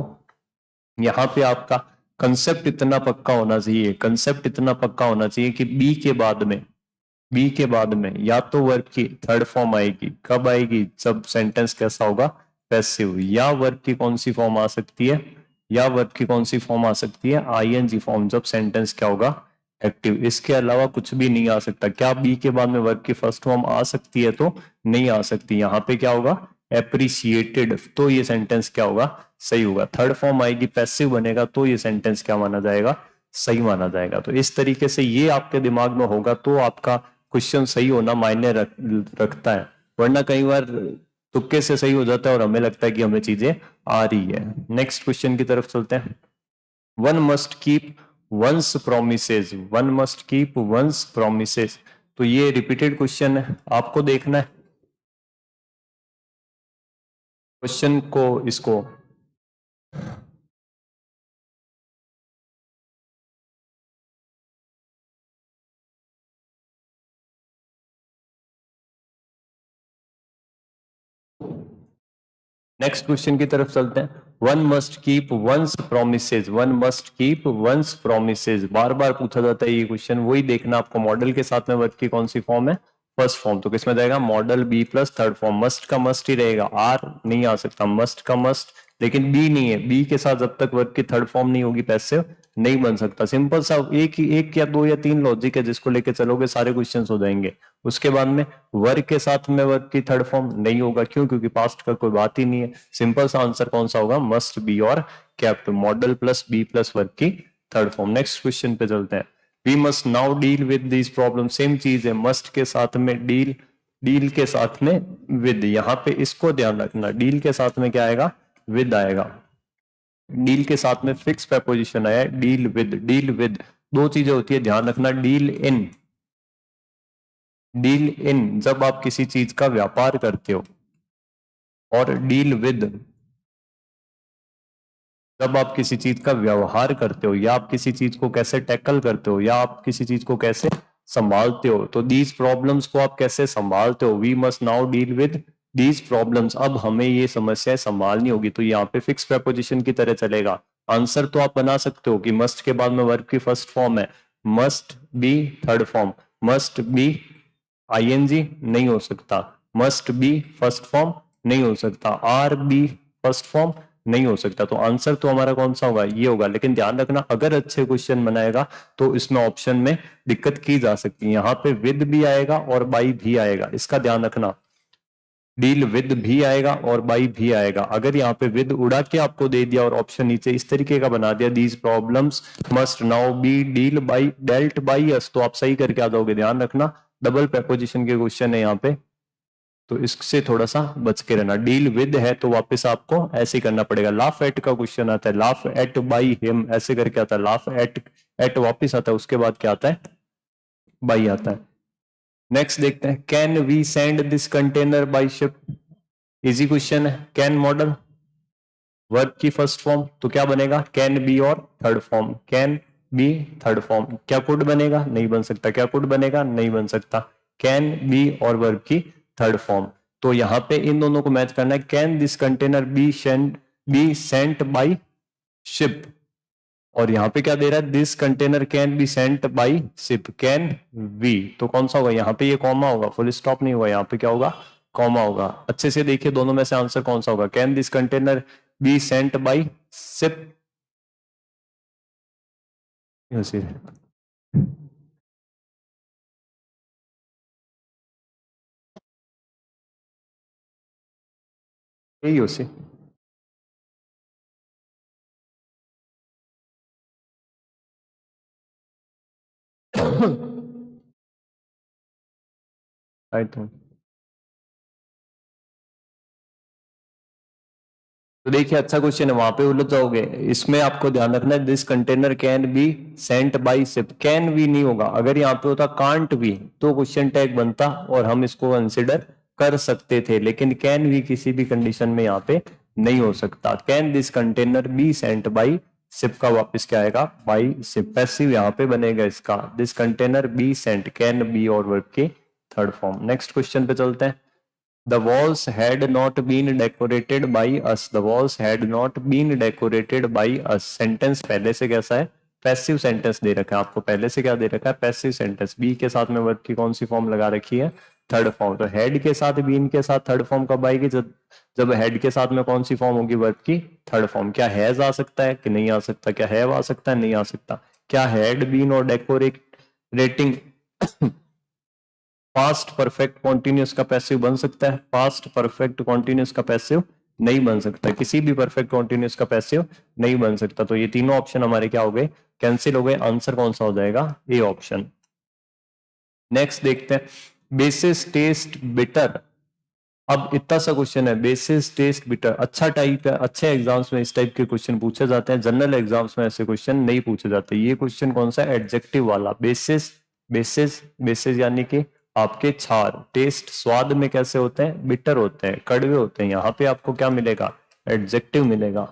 यहाँ पे आपका कंसेप्ट इतना पक्का होना चाहिए, कंसेप्ट इतना पक्का होना चाहिए कि बी के बाद में या तो वर्ब की थर्ड फॉर्म आएगी, कब आएगी, जब सेंटेंस कैसा होगा, पैसिव, या वर्ब की कौन सी फॉर्म आ सकती है, या वर्ब की कौन सी फॉर्म आ सकती है, आईएनजी फॉर्म, जब सेंटेंस क्या होगा, एक्टिव। इसके अलावा कुछ भी नहीं आ सकता। क्या बी के बाद में वर्ब की फर्स्ट फॉर्म आ सकती है, तो नहीं आ सकती। यहाँ पे क्या होगा, एप्रिसिएटेड, तो ये सेंटेंस क्या होगा, सही होगा। थर्ड फॉर्म आएगी, पैसिव बनेगा, तो ये सेंटेंस क्या माना जाएगा, सही माना जाएगा। तो इस तरीके से ये आपके दिमाग में होगा तो आपका क्वेश्चन सही होना मायने रखता है, वरना कई बार तुक्के से सही हो जाता है और हमें लगता है कि हमें चीजें आ रही है। नेक्स्ट क्वेश्चन की तरफ चलते हैं। One must keep one's promises, one must keep one's promises, तो ये रिपीटेड क्वेश्चन है, आपको देखना है क्वेश्चन को, इसको नेक्स्ट क्वेश्चन की तरफ चलते हैं। One must keep one's promises, one must keep one's promises, बार बार पूछा जाता है ये क्वेश्चन, वही देखना आपको, मॉडल के साथ में वर्ब की कौन सी फॉर्म है, फर्स्ट फॉर्म, तो किसमें जाएगा, modal be plus third form. Must का मस्ट ही रहेगा, आर नहीं आ सकता, मस्ट का मस्ट, लेकिन बी नहीं है, बी के साथ जब तक वर्ब की थर्ड फॉर्म नहीं होगी पैसिव नहीं बन सकता। सिंपल सा एक या दो या तीन लॉजिक है जिसको लेके चलोगे सारे क्वेश्चन हो जाएंगे। उसके बाद में वर्ब के साथ में वर्ब की थर्ड फॉर्म नहीं होगा, क्यों, क्योंकि पास्ट का कोई बात ही नहीं है। सिंपल सा आंसर कौन सा होगा, मस्ट बी और kept, modal plus be plus verb की थर्ड फॉर्म। नेक्स्ट क्वेश्चन पे चलते हैं। We must now deal with this problem, same चीज है, मस्ट के साथ में डील, डील के साथ में विद, यहाँ पे इसको ध्यान रखना, डील के साथ में क्या आएगा, विद आएगा, डील के साथ में फिक्स प्रेपोजिशन आया, डील विद, डील विद दो चीजें होती है, ध्यान रखना, डील इन, डील इन जब आप किसी चीज का व्यापार करते हो, और डील विद जब आप किसी चीज का व्यवहार करते हो, या आप किसी चीज को कैसे टैकल करते हो, या आप किसी चीज को कैसे संभालते हो। तो दीज प्रॉब्लम्स को आप कैसे संभालते हो, we must now deal with these problems, अब हमें ये समस्याएं संभालनी होगी। तो यहाँ पे फिक्स प्रेपोजिशन की तरह चलेगा। आंसर तो आप बना सकते हो कि मस्ट के बाद में वर्ब की फर्स्ट फॉर्म है, must be third form, must be ING नहीं हो सकता, मस्ट बी फर्स्ट फॉर्म नहीं हो सकता, आर बी फर्स्ट फॉर्म नहीं हो सकता। तो आंसर तो हमारा कौन सा होगा, ये होगा। लेकिन ध्यान रखना, अगर अच्छे क्वेश्चन बनाएगा तो इसमें ऑप्शन में दिक्कत की जा सकती है। यहाँ पे विद भी आएगा और बाई भी आएगा, इसका ध्यान रखना, डील विद भी आएगा और बाई भी आएगा। अगर यहाँ पे विद उड़ा के आपको दे दिया और ऑप्शन नीचे इस तरीके का बना दिया, these problems must now be deal by dealt by us, तो आप सही करके आ जाओगे। ध्यान रखना, डबल प्रेपोजिशन के क्वेश्चन है यहाँ पे, तो इससे थोड़ा सा बच के रहना। डील विद है तो वापस आपको ऐसे ही करना पड़ेगा। लाफ एट का क्वेश्चन आता है, लाफ एट बाई हिम ऐसे करके आता है, लाफ एट, एट वापस आता है, उसके बाद क्या आता है, बाई आता है। नेक्स्ट देखते हैं, can we send this container by ship, easy question है। कैन मॉडल, वर्ब की फर्स्ट फॉर्म, तो क्या बनेगा, कैन बी और third form, can be third form. क्या कुड बनेगा, नहीं बन सकता, क्या कुड बनेगा, नहीं बन सकता। कैन बी और वर्ब की थर्ड फॉर्म, तो यहाँ पे इन दोनों को मैच करना है। Can this container be sent by ship, और यहाँ पे क्या दे रहा है, this container can be sent by ship, can we, तो कौन सा होगा, यहाँ पे ये कॉमा होगा, फुल स्टॉप नहीं होगा, यहाँ पे क्या होगा, कॉमा होगा। अच्छे से देखिए दोनों में से आंसर कौन सा होगा, can this container be sent by ship, यही उसे आई थिंक। तो देखिए अच्छा क्वेश्चन है, वहां पे उलझ जाओगे। इसमें आपको ध्यान रखना है, this container can be sent by ship, can be नहीं होगा। अगर यहाँ पे होता कांट बी तो क्वेश्चन टैग बनता और हम इसको कंसिडर कर सकते थे, लेकिन कैन बी किसी भी कंडीशन में यहाँ पे नहीं हो सकता। Can this container be sent by ship का वापस क्या आएगा, बाई शिप। पैसिव यहाँ पे बनेगा इसका, this container be Saint, can be और वर्ब की थर्ड फॉर्म। नेक्स्ट क्वेश्चन पे चलते हैं। The walls had not been decorated by us. The walls had not been decorated by us. Sentence पहले से कैसा है, पैसिव सेंटेंस दे रखा है आपको, पहले से क्या दे रखा है, पैसिव सेंटेंस। बी के साथ में वर्ब की कौन सी फॉर्म लगा रखी है, थर्ड फॉर्म। तो हेड के साथ बीन के साथ थर्ड फॉर्म कब आएगी, जब हेड के साथ में कौन सी फॉर्म होगी, वर्ब की थर्ड फॉर्म। क्या हैज आ सकता है कि नहीं आ सकता, क्या हैव आ सकता है, नहीं आ सकता। क्या हैड बीन और decorate rating past perfect continuous का पैसिव बन सकता है, पास्ट परफेक्ट कॉन्टिन्यूस का पैसिव नहीं बन सकता, किसी भी परफेक्ट कॉन्टिन्यूस का पैसिव नहीं बन सकता। तो ये तीनों ऑप्शन हमारे क्या हो गए, कैंसिल हो गए। आंसर कौन सा हो जाएगा, ए ऑप्शन। नेक्स्ट देखते हैं, बेसिस टेस्ट बिटर। अब इतना सा क्वेश्चन है, बेसिस टेस्ट बिटर, अच्छा टाइप है, अच्छे एग्जाम्स में इस टाइप के क्वेश्चन पूछे जाते हैं, जनरल एग्जाम्स में ऐसे क्वेश्चन नहीं पूछे जाते। ये क्वेश्चन कौन सा है, एडजेक्टिव वाला। बेसिस, बेसिस, बेसिस यानी कि आपके क्षार, टेस्ट स्वाद में कैसे होते हैं, बिटर होते हैं, कड़वे होते हैं। यहाँ पे आपको क्या मिलेगा, एडजेक्टिव मिलेगा।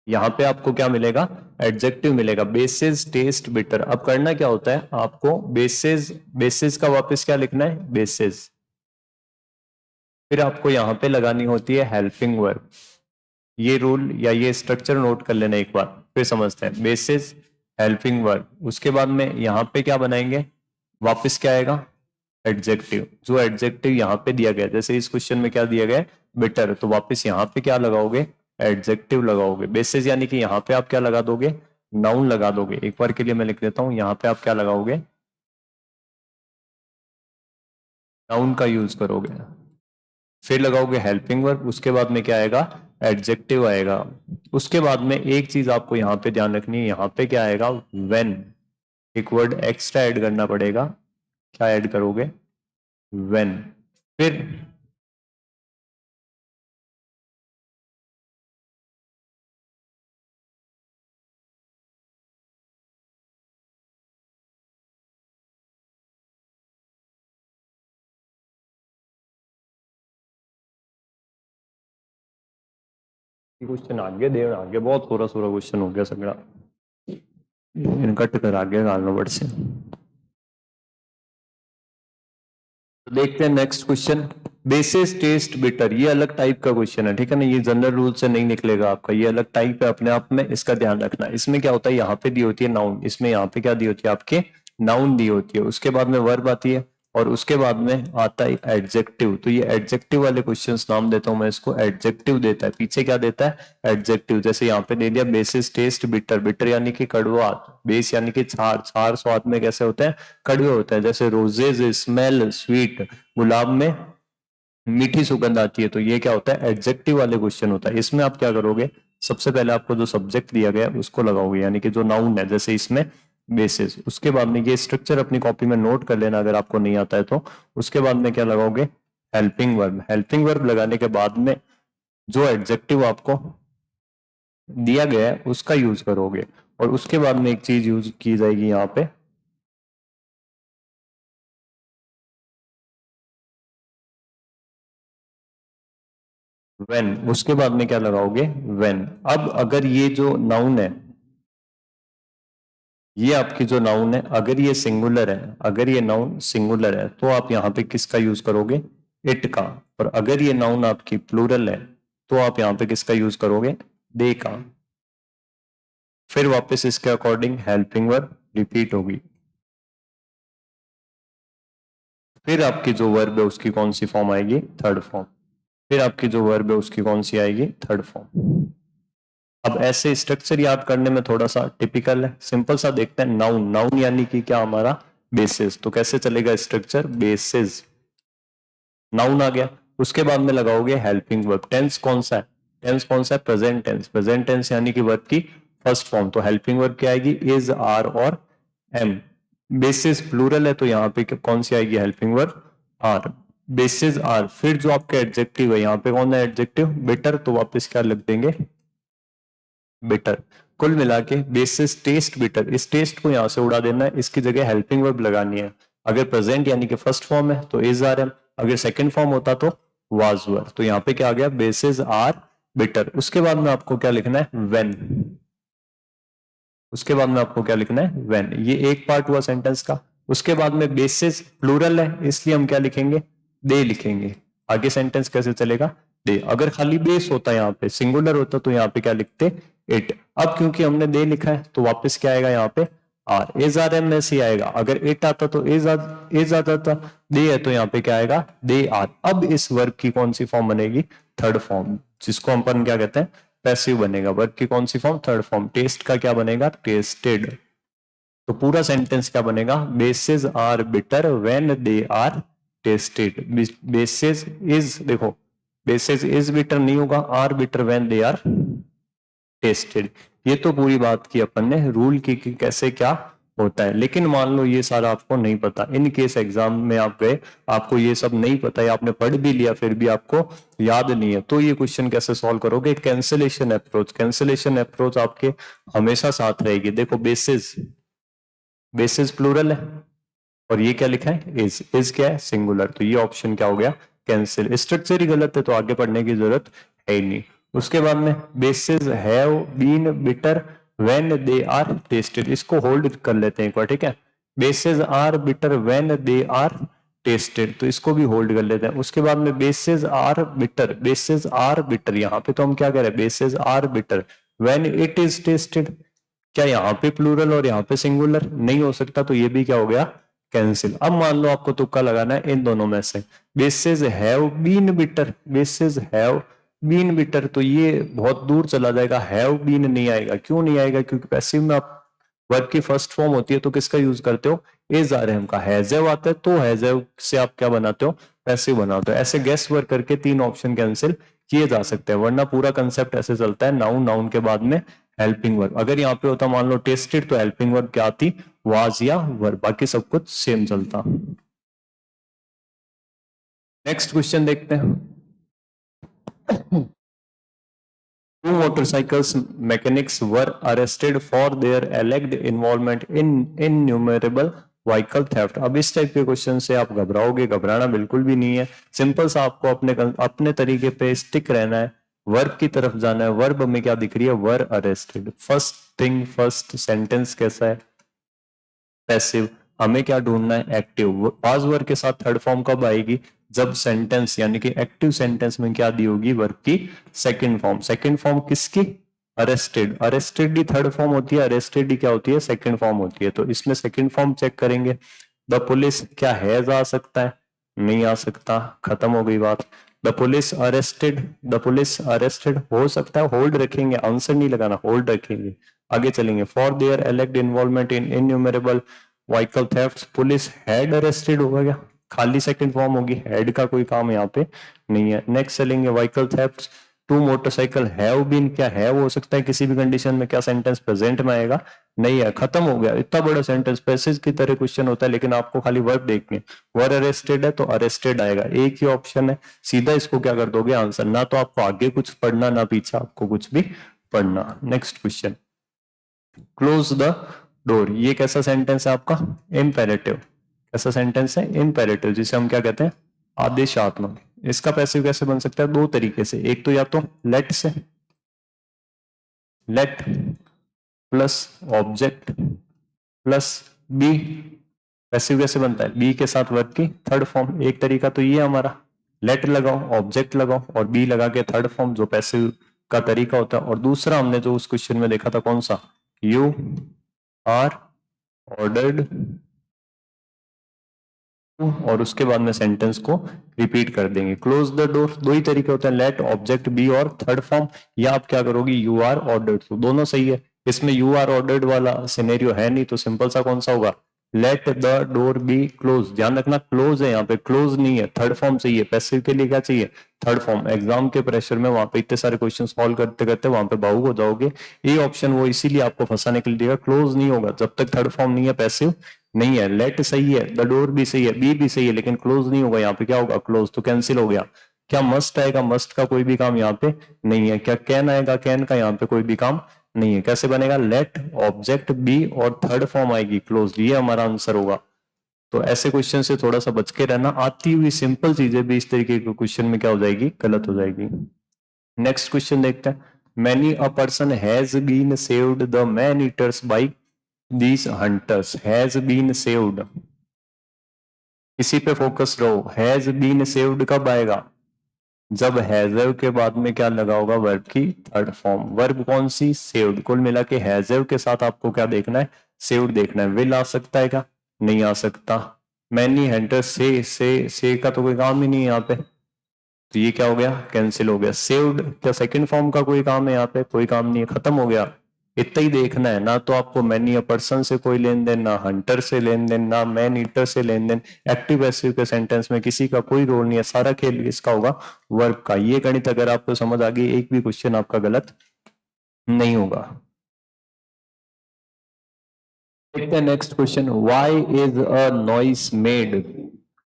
यहाँ पे आपको क्या मिलेगा, एडजेक्टिव मिलेगा, बेसिस टेस्ट बिटर। अब करना क्या होता है आपको, बेसिस, बेसिस का वापस क्या लिखना है, बेसिस। फिर आपको यहाँ पे लगानी होती है हेल्पिंग वर्ब। ये रूल या ये स्ट्रक्चर नोट कर लेना एक बार, फिर समझते हैं। बेसिस, हेल्पिंग वर्ब, उसके बाद में यहाँ पे क्या बनाएंगे, वापस क्या आएगा, एडजेक्टिव। जो एडजेक्टिव यहाँ पे दिया गया, जैसे इस क्वेश्चन में क्या दिया गया है, बेटर, तो वापस यहाँ पे क्या लगाओगे, एडजेक्टिव लगाओगे। बेसिस यानी कि यहाँ पे आप क्या लगा दोगे, नाउन लगा दोगे। एक बार के लिए मैं लिख देता हूं, यहाँ पे आप क्या लगाओगे, नाउन का यूज करोगे। फिर लगाओगे हेल्पिंग वर्ब, उसके बाद में क्या आएगा, एडजेक्टिव आएगा। उसके बाद में एक चीज आपको यहाँ पे ध्यान रखनी है, यहाँ पे क्या आएगा, व्हेन। एक वर्ड एक्स्ट्रा ऐड करना पड़ेगा, क्या ऐड करोगे, व्हेन। फिर क्वेश्चन आगे दे, आगे बहुत थोड़ा थोड़ा क्वेश्चन हो गया सगड़ा, कट कर आगे डालना पड़ से। तो देखते हैं next question, basis test bitter. ये अलग टाइप का क्वेश्चन है, ठीक है ना, ये जनरल रूल से नहीं निकलेगा आपका, ये अलग टाइप है अपने आप में, इसका ध्यान रखना। इसमें क्या होता है, यहाँ पे दी होती है नाउन, इसमें यहाँ पे क्या दी होती है, आपके नाउन दी होती है, उसके बाद में वर्ब आती है, और उसके बाद में आता है एडजेक्टिव। तो ये एडजेक्टिव वाले क्वेश्चंस नाम देता हूं मैं इसको, एडजेक्टिव देता है, पीछे क्या देता है, एडजेक्टिव। जैसे यहाँ पे दे दिया बेसिस टेस्ट बिटर, बिटर यानी कि कड़वा, बेस यानी कि छार, छार स्वाद में कैसे होते हैं, कड़वे होते हैं। जैसे रोजेज स्मेल स्वीट, गुलाब में मीठी सुगंध आती है। तो ये क्या होता है, एडजेक्टिव वाले क्वेश्चन होता है। इसमें आप क्या करोगे, सबसे पहले आपको जो सब्जेक्ट दिया गया है उसको लगाओगे, यानी कि जो नाउन है, जैसे इसमें बेसिस। उसके बाद में ये स्ट्रक्चर अपनी कॉपी में नोट कर लेना अगर आपको नहीं आता है तो। उसके बाद में क्या लगाओगे, हेल्पिंग वर्ब। हेल्पिंग वर्ब लगाने के बाद में जो एडजेक्टिव आपको दिया गया है उसका यूज करोगे, और उसके बाद में एक चीज यूज की जाएगी यहाँ पे, व्हेन। उसके बाद में क्या लगाओगे, व्हेन। अब अगर ये जो नाउन है, ये आपकी जो नाउन है, अगर ये सिंगुलर है, अगर ये नाउन सिंगुलर है तो आप यहाँ पे किसका यूज करोगे, इट का। और अगर ये नाउन आपकी प्लूरल है तो आप यहाँ पे किसका यूज करोगे, दे का। फिर वापस इसके अकॉर्डिंग हेल्पिंग वर्ब रिपीट होगी। फिर आपकी जो वर्ब है उसकी कौन सी फॉर्म आएगी, थर्ड फॉर्म। फिर आपकी जो वर्ब है उसकी कौन सी आएगी, थर्ड फॉर्म। अब ऐसे स्ट्रक्चर याद करने में थोड़ा सा टिपिकल है, सिंपल सा देखते हैं। नाउन, नाउन यानी कि क्या हमारा, बेसिस। तो कैसे चलेगा स्ट्रक्चर, बेसिस, नाउन आ गया। उसके बाद में लगाओगे हेल्पिंग वर्ब। टेंस कौन सा है, टेंस कौन सा है, प्रेजेंट टेंस। प्रेजेंट टेंस यानी कि वर्ब की फर्स्ट फॉर्म। तो हेल्पिंग वर्ब क्या आएगी, इज, आर और एम। बेसिस प्लूरल है तो यहाँ पे कौन सी आएगी, helping verb are. Bases are. फिर जो आपका एडजेक्टिव है, यहाँ पे कौन है एडजेक्टिव, बेटर, तो वापस क्या लिख देंगे, बिटर। कुल मिला के बेसिस टेस्ट बिटर, इस टेस्ट को यहां से उड़ा देना है, इसकी जगह हेल्पिंग वर्ब लगानी है। अगर प्रेजेंट यानी कि फर्स्ट फॉर्म है तो इज आर एम, अगर सेकंड फॉर्म होता तो वाज वर। तो यहाँ पे क्या आ गया, बेसिस आर बिटर। उसके बाद में आपको क्या लिखना है, व्हेन। उसके बाद में आपको क्या लिखना है, व्हेन। ये एक पार्ट हुआ सेंटेंस का। उसके बाद में बेसिस प्लूरल है इसलिए हम क्या लिखेंगे, दे लिखेंगे। आगे सेंटेंस कैसे चलेगा, दे। अगर खाली बेस होता यहाँ पे, सिंगुलर होता तो यहाँ पे क्या लिखते, इट। अब क्योंकि हमने दे लिखा है तो वापस क्या आएगा यहाँ पे, आर। इज आर एम में से आएगा। अगर इट आता तो इज आ जाता, दे है तो यहाँ पे क्या आएगा, दे आर। अब इस वर्ब की कौन सी फॉर्म बनेगी, थर्ड फॉर्म, जिसको अपन क्या कहते हैं, पैसिव बनेगा। वर्ब की कौन सी फॉर्म, थर्ड फॉर्म। टेस्ट का क्या बनेगा, टेस्टेड। तो पूरा सेंटेंस क्या बनेगा, bases are bitter when they are tasted. Bases is, देखो बेसिस इज बिटर नहीं होगा, are bitter when they are tasted. ये तो पूरी बात की अपन ने रूल की कि कैसे क्या होता है। लेकिन मान लो ये सारा आपको नहीं पता, इन केस एग्जाम में आप गए, आपको ये सब नहीं पता है, आपने पढ़ भी लिया फिर भी आपको याद नहीं है, तो ये क्वेश्चन कैसे सॉल्व करोगे, कैंसिलेशन अप्रोच। कैंसिलेशन अप्रोच आपके हमेशा साथ रहेगी। देखो बेसिस, बेसिस प्लूरल है और ये क्या लिखा है, इज क्या है, सिंगुलर। तो ये ऑप्शन क्या हो गया, कैंसिल। स्ट्रक्चर ही गलत है तो आगे पढ़ने की जरूरत है ही नहीं। उसके बाद में bases have been bitter when they are tasted, इसको होल्ड कर लेते हैं एक बार, ठीक है। Bases are bitter when they are tasted, तो इसको भी होल्ड कर लेते हैं। उसके बाद में bases are bitter, bases are bitter, यहाँ पे तो हम क्या कह रहे हैं, bases are bitter when it is tasted. क्या यहाँ पे प्लूरल और यहाँ पे सिंगुलर नहीं हो सकता, तो ये भी क्या हो गया, कैंसिल। अब मान लो आपको तुक्का लगाना है इन दोनों में से। Bases have been bitter, bases have been bitter, तो ये बहुत दूर चला जाएगा, हैव बीन नहीं आएगा। क्यों नहीं आएगा, क्योंकि पैसिव में आप वर्ब की फर्स्ट फॉर्म होती है तो किसका यूज करते हो, इज आर एम का। हैजव आता है तो हैजव से आप क्या बनाते हो, पैसिव बनाते हो। ऐसे गेस वर्क करके तीन ऑप्शन कैंसिल किए जा सकते हैं, वरना पूरा कंसेप्ट ऐसे चलता है, नाउन, नाउन के बाद में हेल्पिंग वर्ब। अगर यहाँ पे होता मान लो टेस्टेड, तो हेल्पिंग वर्ब क्या आती, वाज या वर्ब, बाकी सब कुछ सेम चलता। नेक्स्ट क्वेश्चन देखते हैं। Two motorcycles mechanics were arrested for their alleged involvement in innumerable vehicle theft. अब इस टाइप के क्वेश्चन से आप घबराओगे, घबराना बिल्कुल भी नहीं है। सिंपल सा आपको अपने तरीके पे स्टिक रहना है, वर्ब की तरफ जाना है। वर्ब में क्या दिख रही है, were arrested. First thing first, sentence कैसा है, पैसिव। हमें क्या ढूंढना है, एक्टिव। पास वर्ब के साथ थर्ड फॉर्म कब आएगी, जब सेंटेंस यानी कि एक्टिव सेंटेंस में क्या दी होगी, वर्ब की सेकंड फॉर्म। सेकंड फॉर्म किसकी, अरेस्टेड। अरेस्टेड ही थर्ड फॉर्म होती है, अरेस्टेड ही क्या होती है, सेकंड फॉर्म होती है। तो इसमें सेकंड फॉर्म चेक करेंगे। द पुलिस, क्या हैज आ सकता है, नहीं आ सकता, खत्म हो गई बात। The police arrested, the police arrested हो सकता है, होल्ड रखेंगे, आंसर नहीं लगाना, होल्ड रखेंगे। आगे चलेंगे, for their alleged involvement in innumerable vehicle theft, police had arrested होगा क्या, खाली सेकंड फॉर्म होगी, हेड का कोई काम यहाँ पे नहीं है। नेक्स्ट चलेंगे, vehicle theft, two motorcycle have been, क्या हैव हो सकता है किसी भी कंडीशन में, क्या सेंटेंस प्रेजेंट में आएगा, नहीं है, खत्म हो गया। इतना बड़ा सेंटेंस पैसेज की तरह क्वेश्चन होता है, लेकिन आपको खाली वर्ब देखनी है। वर अरेस्टेड है तो अरेस्टेड आएगा, एक ही ऑप्शन है, सीधा इसको क्या कर दोगे आंसर। ना तो आपको आगे कुछ पढ़ना, ना पीछे आपको कुछ भी पढ़ना। Next question, close the door, ये कैसा सेंटेंस है आपका, इम्पेरेटिव। कैसा सेंटेंस है, इम्पेरेटिव, जिसे हम क्या कहते हैं, आदेशात्मक। इसका पैसिव कैसे बन सकता है, दो तरीके से। एक तो या तो लेट से, let plus object plus be. Passive कैसे बनता है, बी के साथ वर्ब की थर्ड फॉर्म। एक तरीका तो ये हमारा, लेट लगाओ, ऑब्जेक्ट लगाओ और बी लगा के थर्ड फॉर्म, जो पैसिव का तरीका होता है। और दूसरा हमने जो उस क्वेश्चन में देखा था, कौन सा, यू आर ऑर्डर्ड, और उसके बाद में सेंटेंस को रिपीट कर देंगे। क्लोज द डोर, दो ही तरीके होते हैं, लेट, ऑब्जेक्ट, बी और थर्ड फॉर्म। या आप क्या करोगे, यू आर ऑर्डर्ड, तो दोनों सही है। इसमें यू आर ऑर्डर्ड वाला सिनेरियो है नहीं, तो सिंपल सा कौन सा होगा, let the door be close. ध्यान रखना क्लोज है, यहाँ पे क्लोज नहीं है, थर्ड फॉर्म चाहिए। पैसिव के लिए क्या चाहिए, थर्ड फॉर्म। एग्जाम के प्रेशर में वहां पे इतने सारे क्वेश्चन सॉल्व करते करते वहां पे भावुक हो जाओगे। ये ऑप्शन वो इसीलिए आपको फंसाने के लिए देगा, क्लोज नहीं होगा जब तक थर्ड फॉर्म नहीं है, पैसिव नहीं है। लेट सही है, द डोर भी सही है, बी भी सही है, लेकिन क्लोज नहीं होगा। यहाँ पे क्या होगा, क्लोज, तो कैंसिल हो गया। क्या मस्ट आएगा, मस्ट का कोई भी काम यहाँ पे नहीं है। क्या कैन आएगा, कैन का यहाँ पे कोई भी काम नहीं है। कैसे बनेगा, लेट, ऑब्जेक्ट, बी और थर्ड फॉर्म आएगी क्लोज, ये हमारा आंसर होगा। तो ऐसे क्वेश्चन से थोड़ा सा बच के रहना, आती हुई सिंपल चीजें भी इस तरीके के क्वेश्चन में क्या हो जाएगी, गलत हो जाएगी। नेक्स्ट क्वेश्चन देखते हैं। Many a person has been saved the man eaters by these hunters. Has been saved, इसी पे फोकस रहो। हैज बीन सेव्ड कब आएगा, जब हैजव के बाद में क्या लगा होगा, वर्ब की थर्ड फॉर्म। वर्ब कौन सी, सेव्ड। कुल मिला के हैजव के साथ आपको क्या देखना है, सेव्ड देखना है। विल आ सकता है क्या, नहीं आ सकता। मैनी हंटर्स से का तो कोई काम ही नहीं है यहाँ पे, तो ये क्या हो गया, कैंसिल हो गया। सेव्ड क्या सेकंड फॉर्म का कोई काम है यहाँ पे, कोई काम नहीं है, खत्म हो गया। इतना ही देखना है ना, तो आपको मैनी अ पर्सन से कोई लेन देन, ना हंटर से लेन देन, ना मैन ईटर से लेन देन। एक्टिव पैसिव के सेंटेंस में किसी का कोई रोल नहीं है, सारा खेल इसका होगा वर्ब का। ये गणित अगर आपको समझ आ गई, एक भी क्वेश्चन आपका गलत नहीं होगा। देखते हैं next question. Why is a noise made,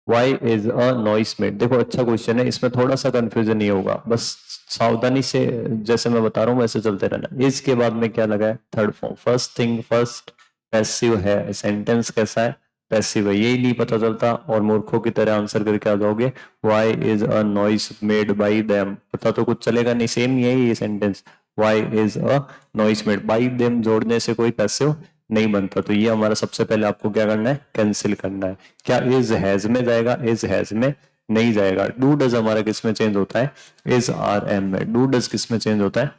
why is a noise made. देखो अच्छा क्वेश्चन है, इसमें थोड़ा सा कंफ्यूजन नहीं होगा, बस सावधानी से जैसे मैं बता रहा हूँ वैसे चलते रहना। इसके बाद में क्या लगा है, third form. First thing first, passive है, सेंटेंस कैसा है, पैसिव है, यही नहीं पता चलता और मूर्खों की तरह आंसर करके आ जाओगे। Why is a noise made by them, पता तो कुछ चलेगा नहीं, सेम यही ये sentence. Why is a noise made by them, जोड़ने से कोई पैसिव नहीं बनता, तो ये हमारा सबसे पहले आपको क्या करना है, कैंसिल करना है। क्या इज हैज में जाएगा, इज हैज में नहीं जाएगा। डू डज हमारा किस में चेंज होता है, इज आर एम में। डू डज किस में चेंज होता है,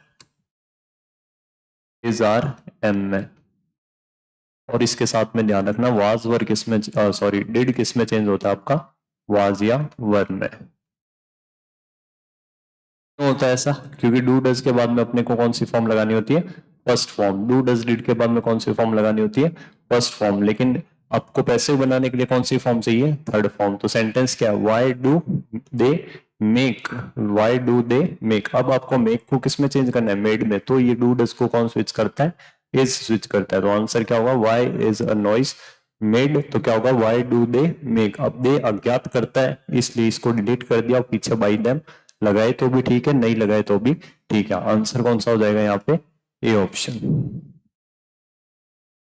इज आर एम में। और इसके साथ में ध्यान रखना, वाज वर किस में, सॉरी डिड किस में चेंज होता है आपका, वाज या वर में। क्यों होता है ऐसा, क्योंकि डू डज के बाद में अपने को कौन सी फॉर्म लगानी होती है, first form. Do does did के बाद में कौन सी फॉर्म लगानी होती है, फर्स्ट फॉर्म। लेकिन आपको पैसिव बनाने के लिए कौन सी फॉर्म चाहिए, थर्ड फॉर्म। तो सेंटेंस क्या है, why do they make, why do they make. अब आपको मेक को किस में चेंज करना है, मेड में। तो ये डू डज को कौन स्विच करता है, इज स्विच करता है। तो आंसर क्या होगा, why is a noise made, तो क्या होगा, व्हाई डू दे मेक। अब दे अज्ञात करता है, इसलिए इसको डिलीट कर दिया, पीछे बाई देम लगाए तो भी ठीक है, नहीं लगाए तो भी ठीक है। आंसर कौन सा हो जाएगा यहाँ पे, ए ऑप्शन।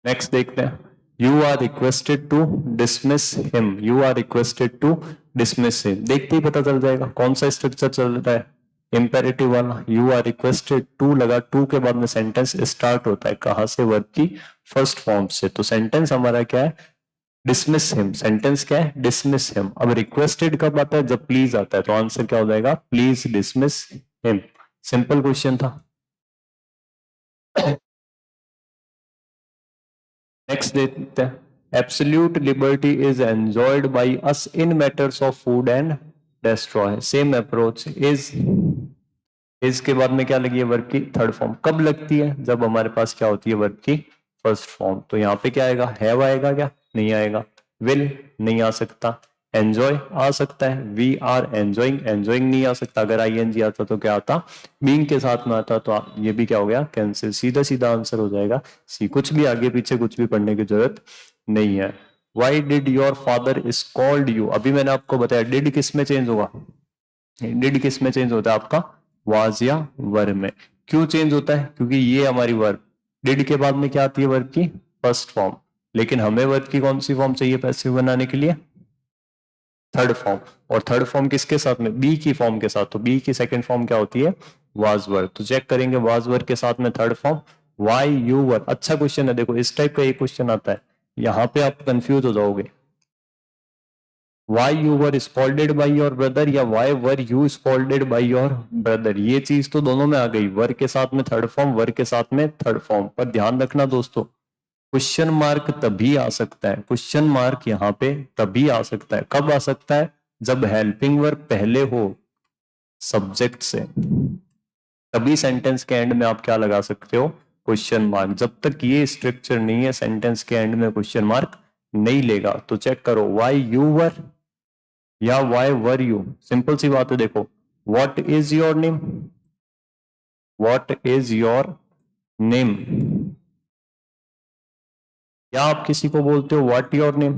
नेक्स्ट देखते हैं। You are requested to dismiss him, you are requested to dismiss him. देखते ही पता चल जाएगा कौन सा स्ट्रक्चर चल रहा है, इंपेरेटिव वाला। यू आर रिक्वेस्टेड टू लगा, टू के बाद में सेंटेंस स्टार्ट होता है कहां से, वर्ब की फर्स्ट फॉर्म से। तो सेंटेंस हमारा क्या है, डिसमिस हिम। सेंटेंस क्या है, डिसमिस हिम। अब रिक्वेस्टेड कब आता है, जब प्लीज आता है, तो आंसर क्या हो जाएगा, please dismiss him. Simple question था। नेक्स्ट देखते हैं। Absolute liberty is enjoyed by us in matters of food and destroy. Same approach. Is के बाद में क्या लगी है, वर्ब की थर्ड फॉर्म। कब लगती है, जब हमारे पास क्या होती है, वर्ब की फर्स्ट फॉर्म। तो यहाँ पे क्या आएगा, हैव आएगा क्या, नहीं आएगा। विल नहीं आ सकता। एंजॉय आ सकता है, वी आर एंजॉइंग, एंजॉइंग नहीं आ सकता। अगर आईएनजी आता तो क्या आता, बीइंग के साथ में आता, तो ये भी क्या हो गया, कैंसिल। सीधा सीधा आंसर हो जाएगा सी। कुछ भी आगे पीछे कुछ भी पढ़ने की जरूरत नहीं है। Why did your father scold you, अभी मैंने आपको बताया डिड किस में चेंज होगा, डिड किस में चेंज होता है आपका, वाज या वर में। क्यों चेंज होता है, क्योंकि ये हमारी वर्ब, डिड के बाद में क्या आती है, वर्ब की फर्स्ट फॉर्म। लेकिन हमें वर्ब की कौन सी फॉर्म चाहिए पैसिव बनाने के लिए, थर्ड फॉर्म। और थर्ड फॉर्म किसके साथ में, बी की फॉर्म के साथ। तो बी की सेकंड फॉर्म क्या होती है, वाज वर। तो चेक करेंगे, वाज वर के साथ में थर्ड फॉर्म, वाई यू वर। अच्छा क्वेश्चन है, देखो इस टाइप का एक क्वेश्चन आता है, यहाँ पे आप कंफ्यूज हो जाओगे। Why you were scolded by your brother, या why were you scolded by your brother. ये चीज तो दोनों में आ गई, वर के साथ में थर्ड फॉर्म, वर के साथ में थर्ड फॉर्म। पर ध्यान रखना दोस्तों, क्वेश्चन मार्क तभी आ सकता है, क्वेश्चन मार्क यहाँ पे तभी आ सकता है, कब आ सकता है, जब हेल्पिंग वर्ब पहले हो सब्जेक्ट से। तभी सेंटेंस के एंड में आप क्या लगा सकते हो, क्वेश्चन मार्क। जब तक ये स्ट्रक्चर नहीं है, सेंटेंस के एंड में क्वेश्चन मार्क नहीं लेगा। तो चेक करो, वाई यू वर या वाई वर यू। सिंपल सी बात है, देखो what is your name, what is your name. क्या आप किसी को बोलते हो व्हाट योर नेम,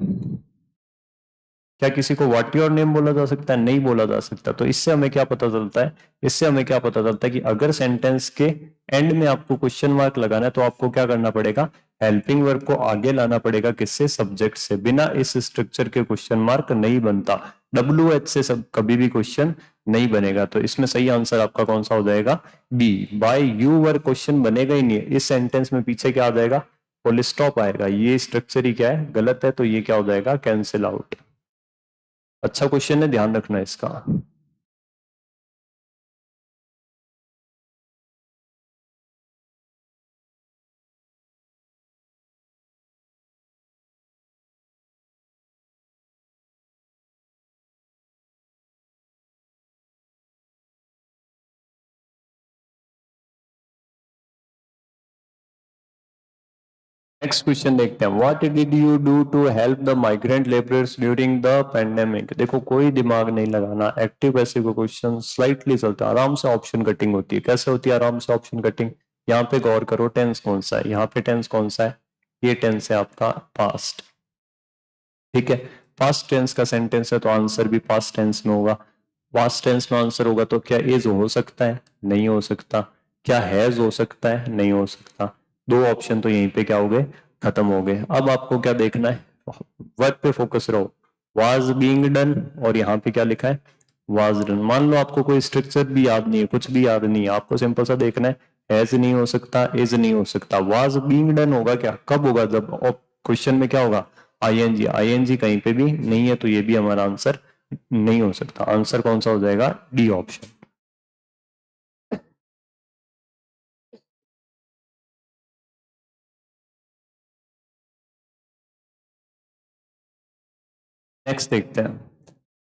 क्या किसी को व्हाट योर नेम बोला जा सकता है, नहीं बोला जा सकता। तो इससे हमें क्या पता चलता है, इससे हमें क्या पता चलता है कि अगर सेंटेंस के एंड में आपको क्वेश्चन मार्क लगाना है, तो आपको क्या करना पड़ेगा, हेल्पिंग वर्ब को आगे लाना पड़ेगा किससे, सब्जेक्ट से। बिना इस स्ट्रक्चर के क्वेश्चन मार्क नहीं बनता, WH से सब कभी भी क्वेश्चन नहीं बनेगा। तो इसमें सही आंसर आपका कौन सा हो जाएगा, B. By you were question बनेगा ही नहीं। इस सेंटेंस में पीछे क्या आ जाएगा, फुल स्टॉप आएगा। ये स्ट्रक्चर ही क्या है, गलत है, तो ये क्या हो जाएगा, कैंसिल आउट। अच्छा क्वेश्चन है, ध्यान रखना इसका। नेक्स्ट क्वेश्चन देखते हैं, what did you do to help the migrant labourers during the pandemic. देखो कोई दिमाग नहीं लगाना, एक्टिव पैसिव का क्वेश्चन स्लाइटली चलता है, आराम से ऑप्शन कटिंग होती है। कैसे होती है आराम से ऑप्शन कटिंग, यहाँ पे गौर करो, टेंस कौन सा है, यहाँ पे टेंस कौन सा है, ये टेंस है आपका पास्ट। ठीक है, पास्ट टेंस का सेंटेंस है तो आंसर भी पास्ट टेंस में होगा। पास्ट टेंस में आंसर होगा तो क्या इज हो सकता है, नहीं हो सकता। क्या हैज हो सकता है, नहीं हो सकता। दो ऑप्शन तो यहीं पे क्या हो गए, खत्म हो गए। अब आपको क्या देखना है, वर्ब पे फोकस रहो। वाज बीइंग डन, और यहाँ पे क्या लिखा है, वाज डन। मान लो आपको कोई स्ट्रक्चर भी याद नहीं है, कुछ भी याद नहीं है, आपको सिंपल सा देखना है, हैज नहीं हो सकता, इज नहीं हो सकता। वाज बीइंग डन होगा क्या, कब होगा, जब क्वेश्चन में क्या होगा, आईएनजी। आईएनजी कहीं पे भी नहीं है तो ये भी हमारा आंसर नहीं हो सकता। आंसर कौन सा हो जाएगा, डी ऑप्शन। नेक्स्ट देखते हैं,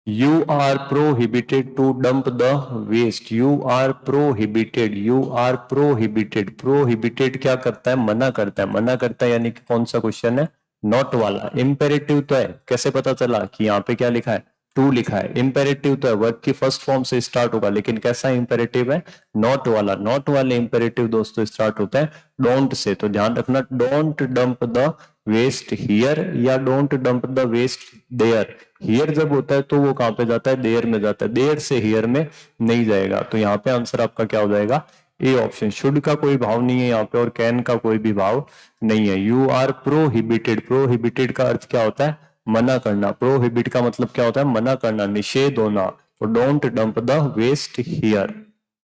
you are prohibited to dump the waste. You are prohibited, you are prohibited. Prohibited क्या करता है, मना करता है। मना करता है यानी कि कौन सा क्वेश्चन है, नॉट वाला। इम्पेरेटिव तो है, कैसे पता चला कि यहाँ पे क्या लिखा है, टू लिखा है। इम्पेरेटिव तो है, वर्ब की फर्स्ट फॉर्म से स्टार्ट होगा, लेकिन कैसा इम्पेरेटिव है, नॉट वाला। नॉट वाले इम्पेरेटिव दोस्तों स्टार्ट होता है डोंट से। तो ध्यान रखना, don't dump the waste here या don't dump the waste there. Here जब होता है तो वो कहां पे जाता है, देयर में जाता है, देयर से हियर में नहीं जाएगा। तो यहाँ पे आंसर आपका क्या हो जाएगा, ए ऑप्शन। शुड का कोई भाव नहीं है यहाँ पे और कैन का कोई भी भाव नहीं है। यू आर प्रोहिबिटेड, प्रोहिबिटेड का अर्थ क्या होता है, मना करना। प्रोहिबिट का मतलब क्या होता है, मना करना, निषेध होना। तो don't dump the waste here.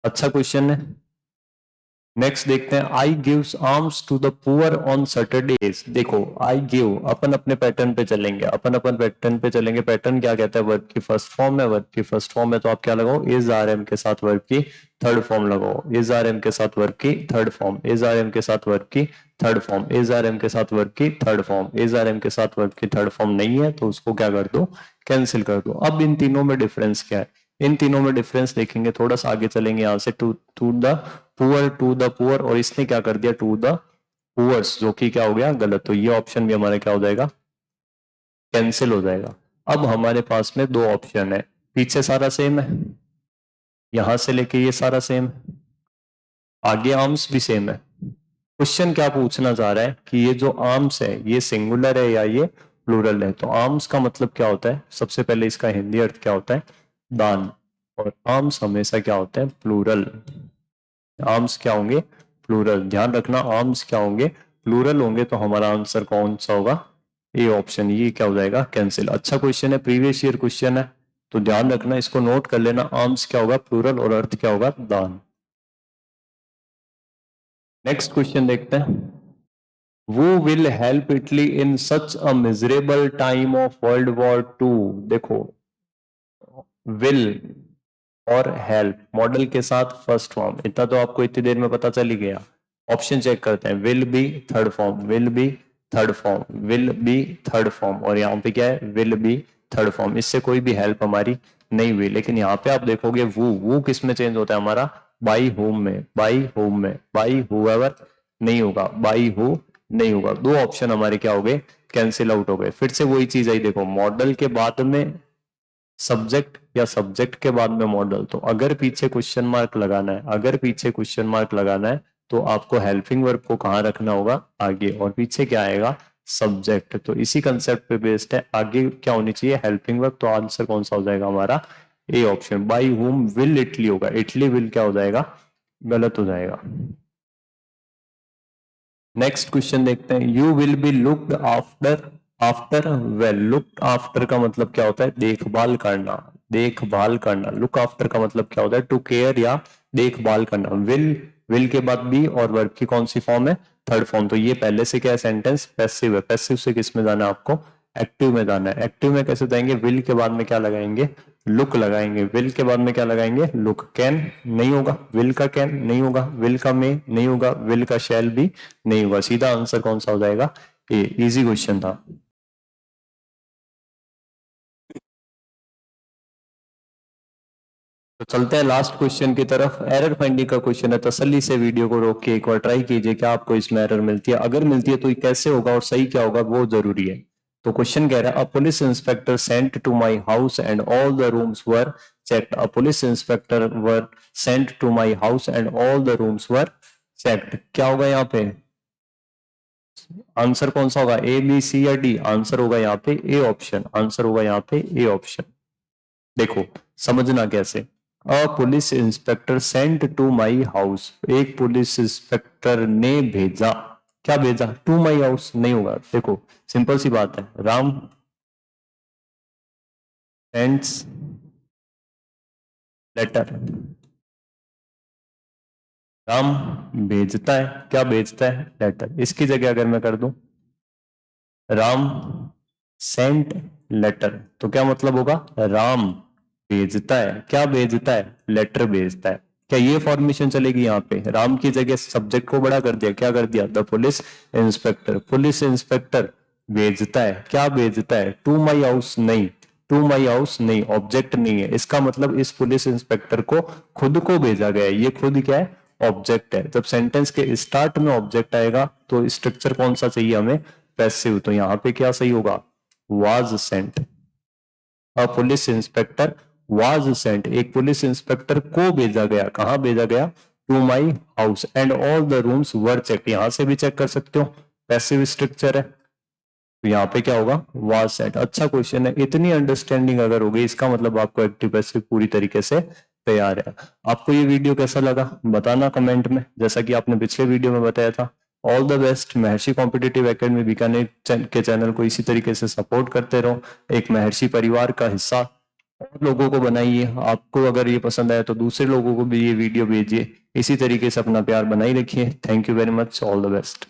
अच्छा क्वेश्चन है। नेक्स्ट देखते हैं, I gives alms to the poor on Saturdays. देखो आई गिव, अपन अपने पैटर्न पे चलेंगे, अपन अपन पैटर्न पे चलेंगे। पैटर्न क्या कहता है, वर्ब की फर्स्ट फॉर्म है, वर्ब की फर्स्ट फॉर्म है तो आप क्या लगाओ, इज आर एम के साथ वर्ब की थर्ड फॉर्म लगाओ। इज आर एम के साथ वर्ब की third form, is are am के साथ वर्ब की third form, is are am के साथ वर्ब की third form, is are am के साथ वर्ब की थर्ड फॉर्म नहीं है तो उसको क्या कर दो, कैंसिल कर दो। अब इन तीनों में डिफरेंस क्या है, इन तीनों में डिफरेंस देखेंगे, थोड़ा सा आगे चलेंगे यहाँ से। To to the poor, to the poor, और इसने क्या कर दिया, टू द पुअर्स, जो कि क्या हो गया, गलत। तो ये ऑप्शन भी हमारा क्या हो जाएगा, कैंसिल हो जाएगा। अब हमारे पास में दो ऑप्शन है, पीछे सारा सेम है, यहां से लेके ये सारा सेम है, आगे आर्म्स भी सेम है। क्वेश्चन क्या पूछना चाह रहा है कि ये जो आर्म्स है ये सिंगुलर है या ये प्लूरल है। तो आर्म्स का मतलब क्या होता है, सबसे पहले इसका हिंदी अर्थ क्या होता है, दान। और आर्म्स हमेशा क्या होते हैं, प्लूरल। आर्म्स क्या होंगे, प्लूरल। ध्यान रखना, आर्म्स क्या होंगे, प्लूरल होंगे। तो हमारा आंसर कौन सा होगा, ए ऑप्शन। ये क्या हो जाएगा, कैंसिल। अच्छा क्वेश्चन है, प्रीवियस ईयर क्वेश्चन है, तो ध्यान रखना, इसको नोट कर लेना। आर्म्स क्या होगा, प्लूरल, और अर्थ क्या होगा, दान। नेक्स्ट क्वेश्चन देखते हैं, वो will help Italy in such a miserable time of world war 2। देखो विल और हेल्प मॉडल के साथ फर्स्ट फॉर्म, इतना तो आपको इतनी देर में पता चल ही गया। ऑप्शन चेक करते हैं, will be third form, will be third form, will be third form, और यहाँ पे क्या है, विल बी थर्ड फॉर्म। इससे कोई भी हेल्प हमारी नहीं हुई। लेकिन यहाँ पे आप देखोगे वो किस में चेंज होता है हमारा, बाई होम में, बाई होम में, बाई हुएवर नहीं होगा, बाई हु नहीं होगा। दो ऑप्शन हमारे क्या हो गए, कैंसिल आउट हो गए। फिर से वही चीज आई, देखो मॉडल के बाद में सब्जेक्ट या सब्जेक्ट के बाद में मॉडल। तो अगर पीछे क्वेश्चन मार्क लगाना है, अगर पीछे क्वेश्चन मार्क लगाना है तो आपको हेल्पिंग वर्ब को कहाँ रखना होगा, आगे, और पीछे क्या आएगा, सब्जेक्ट। तो इसी कंसेप्ट पे बेस्ड है, आगे क्या होनी चाहिए, हेल्पिंग वर्ब। तो आंसर कौन सा हो जाएगा हमारा, ए ऑप्शन। बाई हुम विल इटली होगा, इटली विल क्या हो जाएगा, गलत हो जाएगा। नेक्स्ट क्वेश्चन देखते हैं, you will be looked after after well. Looked after का मतलब क्या होता है? देखभाल करना, देखभाल करना। लुक आफ्टर का मतलब क्या होता है? टू केयर या देखभाल करना। विल के बाद बी और वर्ब की कौन सी फॉर्म है? Third form. तो ये पहले से क्या है? सेंटेंस पैसिव है। पैसिव से किस में जाना है आपको? एक्टिव में जाना है। एक्टिव में कैसे जाएंगे? विल के बाद में क्या लगाएंगे? लुक लगाएंगे। विल के बाद में क्या लगाएंगे? लुक। कैन नहीं होगा, विल का कैन नहीं होगा, विल का मे नहीं होगा, विल का शैल भी नहीं होगा। सीधा आंसर कौन सा हो जाएगा? ए। इजी क्वेश्चन था। तो चलते हैं लास्ट क्वेश्चन की तरफ। एरर फाइंडिंग का क्वेश्चन है। तसल्ली से वीडियो को रोक के एक बार ट्राई कीजिए क्या आपको इसमें एरर मिलती है। अगर मिलती है तो ये कैसे होगा और सही क्या होगा वो जरूरी है। तो क्वेश्चन कह रहा है, a police inspector sent to my house and all the rooms were checked. A police inspector were sent to my house and all the rooms were checked. क्या होगा यहाँ पे? आंसर कौन सा होगा? ए, बी, सी या डी? आंसर होगा यहाँ पे ए ऑप्शन। आंसर होगा यहाँ पे ए ऑप्शन। देखो समझना कैसे। A police inspector sent to my house. एक पुलिस इंस्पेक्टर ने भेजा। क्या भेजा? टू माई हाउस नहीं होगा। देखो सिंपल सी बात है, राम सेंड्स लेटर। राम भेजता है। क्या भेजता है? लेटर। इसकी जगह अगर मैं कर दूं राम सेंट लेटर, तो क्या मतलब होगा? राम भेजता है। क्या भेजता है? लेटर भेजता है। क्या ये फॉर्मेशन चलेगी यहाँ पे? राम की जगह सब्जेक्ट को बड़ा कर दिया। क्या कर दिया? The police inspector. Police inspector भेजता है। क्या भेजता है? टू माई हाउस नहीं, टू माई हाउस नहीं, ऑब्जेक्ट नहीं है। इसका मतलब इस पुलिस इंस्पेक्टर को खुद को भेजा गया है। ये खुद क्या है? ऑब्जेक्ट है। जब सेंटेंस के स्टार्ट में ऑब्जेक्ट आएगा तो स्ट्रक्चर कौन सा चाहिए हमें? पैसिव। तो यहाँ पे क्या सही होगा? Was sent. A police inspector was sent. एक पुलिस इंस्पेक्टर को भेजा गया। कहां भेजा गया? To my house and all the rooms were check. यहां से भी चेक कर सकते हो, पैसिव स्ट्रक्चर है। तो यहाँ पे क्या होगा? Was Saint. अच्छा क्वेश्चन है। इतनी अंडरस्टैंडिंग अगर हो गई इसका मतलब आपको एक्टिव पैसिव पूरी तरीके से तैयार है। आपको ये वीडियो कैसा लगा बताना कमेंट में, जैसा कि आपने पिछले वीडियो में बताया था। All the best. Maharshi competitive academy Bikaner के चैनल को इसी तरीके से सपोर्ट करते रहो। एक महर्षि परिवार का हिस्सा और लोगों को बनाइए। आपको अगर ये पसंद आया तो दूसरे लोगों को भी ये वीडियो भेजिए। इसी तरीके से अपना प्यार बनाए रखिए। Thank you very much. All the best.